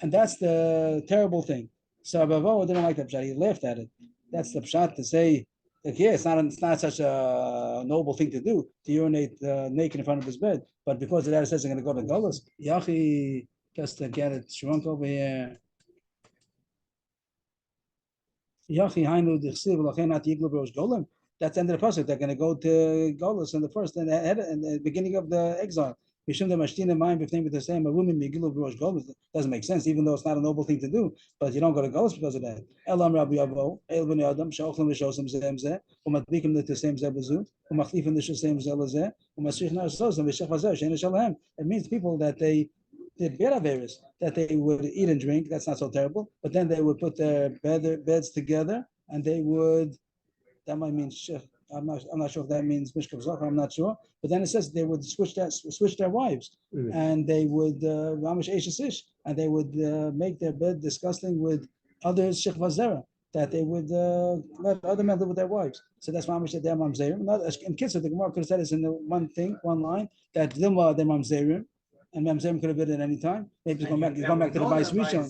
and that's the terrible thing. So Abavo didn't like that pshat. He laughed at it. That's the pshat to say, like, yeah, it's not such a noble thing to do to urinate naked in front of his bed. But because of that, it says they're going to go to Golas. Yachi, just to get it shrunk over here. Yachi hainu dichsiv lachem at yiglu b'rosh golem. That's the end of the pasuk. They're going to go to Golas in the first and the beginning of the exile. Mishum de mashtina mayim b'fnei b'tasei marumin migilu b'rosh golem. Doesn't make sense, even though it's not a noble thing to do. But you don't go to Golas because of that. Elam Rabbi Avo, El Ben Adam, Shauchlim v'Shosem Zem Zeh, u'Matbikim l'Tesem Zeh B'Zu, u'Machlifim l'Shosem Zeh L'Zeh, u'Masrich Na'asosem v'Shech Hazeh Shein Shalem. It means people that they did bad averis, that they would eat and drink. That's not so terrible. But then they would put their beds together, and they would. That might mean shech. I'm not sure if that means mishkav zocher. I'm not sure. But then it says they would switch their wives, and they would ramish eishesish, and they would make their bed disgusting with others shech vazera. that they would let other men live with their wives. So that's why said they're mamzerim. In Kitzur, the Gemara could have said this in the one line that Dilma they're mamzerim, and mamzerim could have been at any time. Maybe he's going back to the Bais Rishon.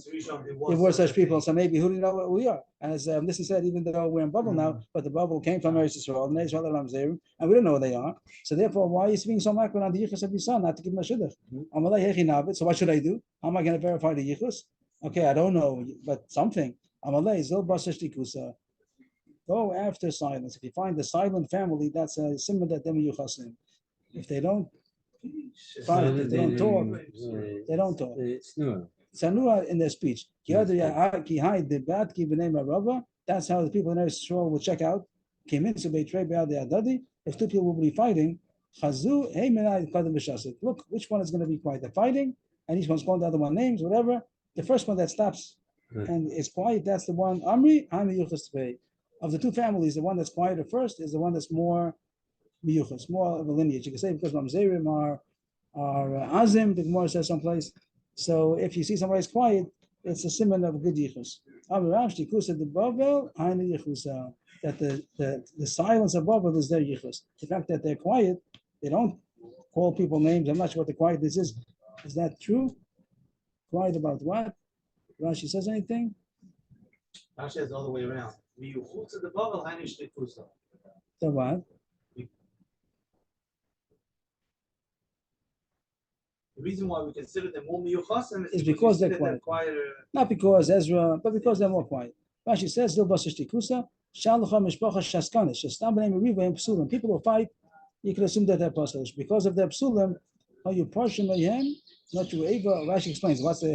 There were such people, so maybe who do you know what we are? As this is said, even though we're in bubble now, but the bubble came from Eretz Yisrael, and Israel are mamzerim, and we don't know who they are. So therefore, why is he being so macro on the yichus of his son, not to give him a shidduch? So what should I do? How am I going to verify the yichus? Okay, I don't know, but something. Go after silence. If you find the silent family, that's a symbol that them yuchasim. If they don't fight, if they don't talk, they don't talk. Sanua in their speech. That's how the people in Israel will check out. If two people will be fighting, look which one is going to be quiet. They're fighting, and each one's calling the other one names, whatever. The first one that stops and is quiet, that's the one. Amri, of the two families, the one that's quieter first is the one that's more miyuchas, more of a lineage. You can say because mamzerim are azim, the Gemara says someplace. So if you see somebody's quiet, it's a simon of good yichus. That the silence of Bavel is their yichus. The fact that they're quiet, they don't call people names. I'm not sure what the quietness is. Is that true? Quiet about what? Rashi says anything? Rashi says all the way around. The what? The reason why we consider them more miyuchasim is because they're quiet. Quieter. Not because Ezra, but because they're more quiet. Rashi says, people who fight, you can assume that they're pasulish. Because of their psulim, how you portion him, not you eva. Rashi explains why should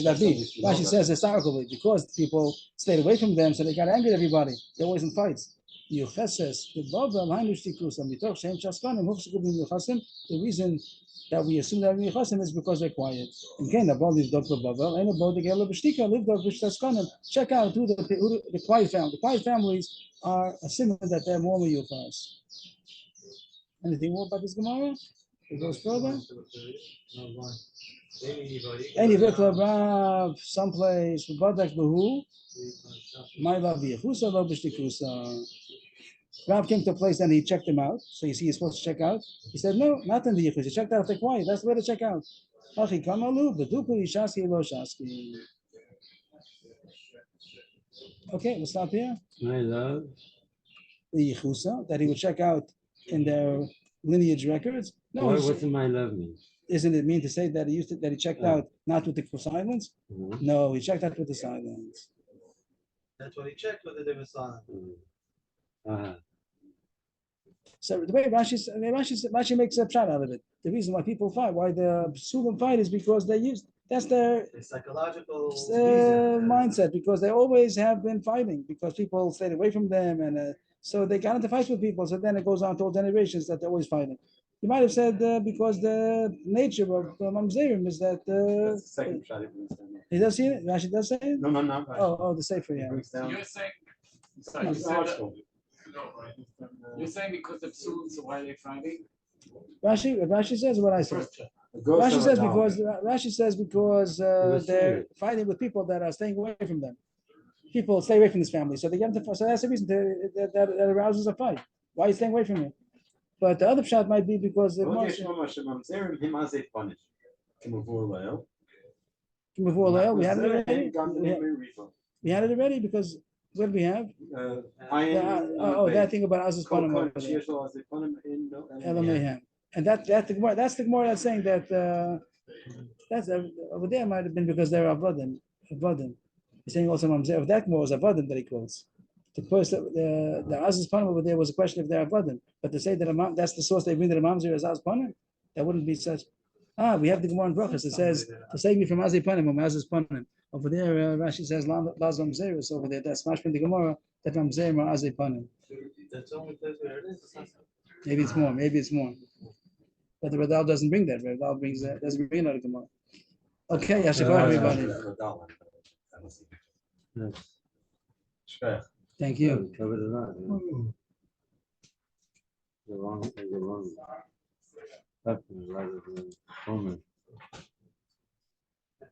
that be? Rashi says historically because people stayed away from them, so they got angry at everybody. They're always in fights. The reason that we assume that Yechasim is because they're quiet. Again, check out who the quiet family. The quiet families are assuming that they're more Yuchas. Anything more about this Gemara? It goes further. Any Vikla Rav, someplace, Badak Behu, my love Yechusa, love Bishtikusa. Rav came to a place and he checked them out. So you see, you're supposed to check out. He said, no, not in the Yichus. You checked out if they're quiet. That's the way to check out. Okay, we'll stop here. My love. The Yichusa, that he would check out in their lineage records. No, what does my love mean? Isn't it mean to say that he checked out not with the silence? Mm-hmm. No, he checked out with the silence. That's what he checked whether they were silent. So the way Rashi makes a shot out of it. The reason why people fight, why the Sulam fight, is because they use that's their psychological mindset. Because they always have been fighting because people stayed away from them, and so they got into fights with people. So then it goes on to all generations that they're always fighting. You might have said because the nature of mamzerim is that. He does see it. Rashi does say it. No. Oh, the sefer. Yeah. You're saying. You're saying because of psulim, so why are they fighting? Rashi says what I said. Rashi says because they're fighting with people that are staying away from them. People stay away from this family, so they get into. So that's the reason that arouses a fight. Why are you staying away from it? But the other shot might be because the we had it already. We had it already because. What do we have? That thing about Azaz Panim over there. And that's the Gemara that's saying that that's over there might have been because they're Avadim. He's saying also Mamzer. That Gemara was Avadim that he quotes. The Azaz Panim over there was a question if they're Avadim. But to say that that's the source they bring to the Mamzer as Azaz Panim, that wouldn't be such. We have the Gemara in Brachas. It says to save me from Azaz Panim or Azaz Panim. Over there, Rashi says Laz Mamzeris over there. That's mashma the Gemara that Mamzerim are Azay Panim. That's the only place where it is. Maybe it's more. But the Radal doesn't bring that. Radal doesn't bring another Gemara. Okay, Yashikar, everybody. Thank you. Covered it up. The wrong. Rather than Homer.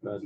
But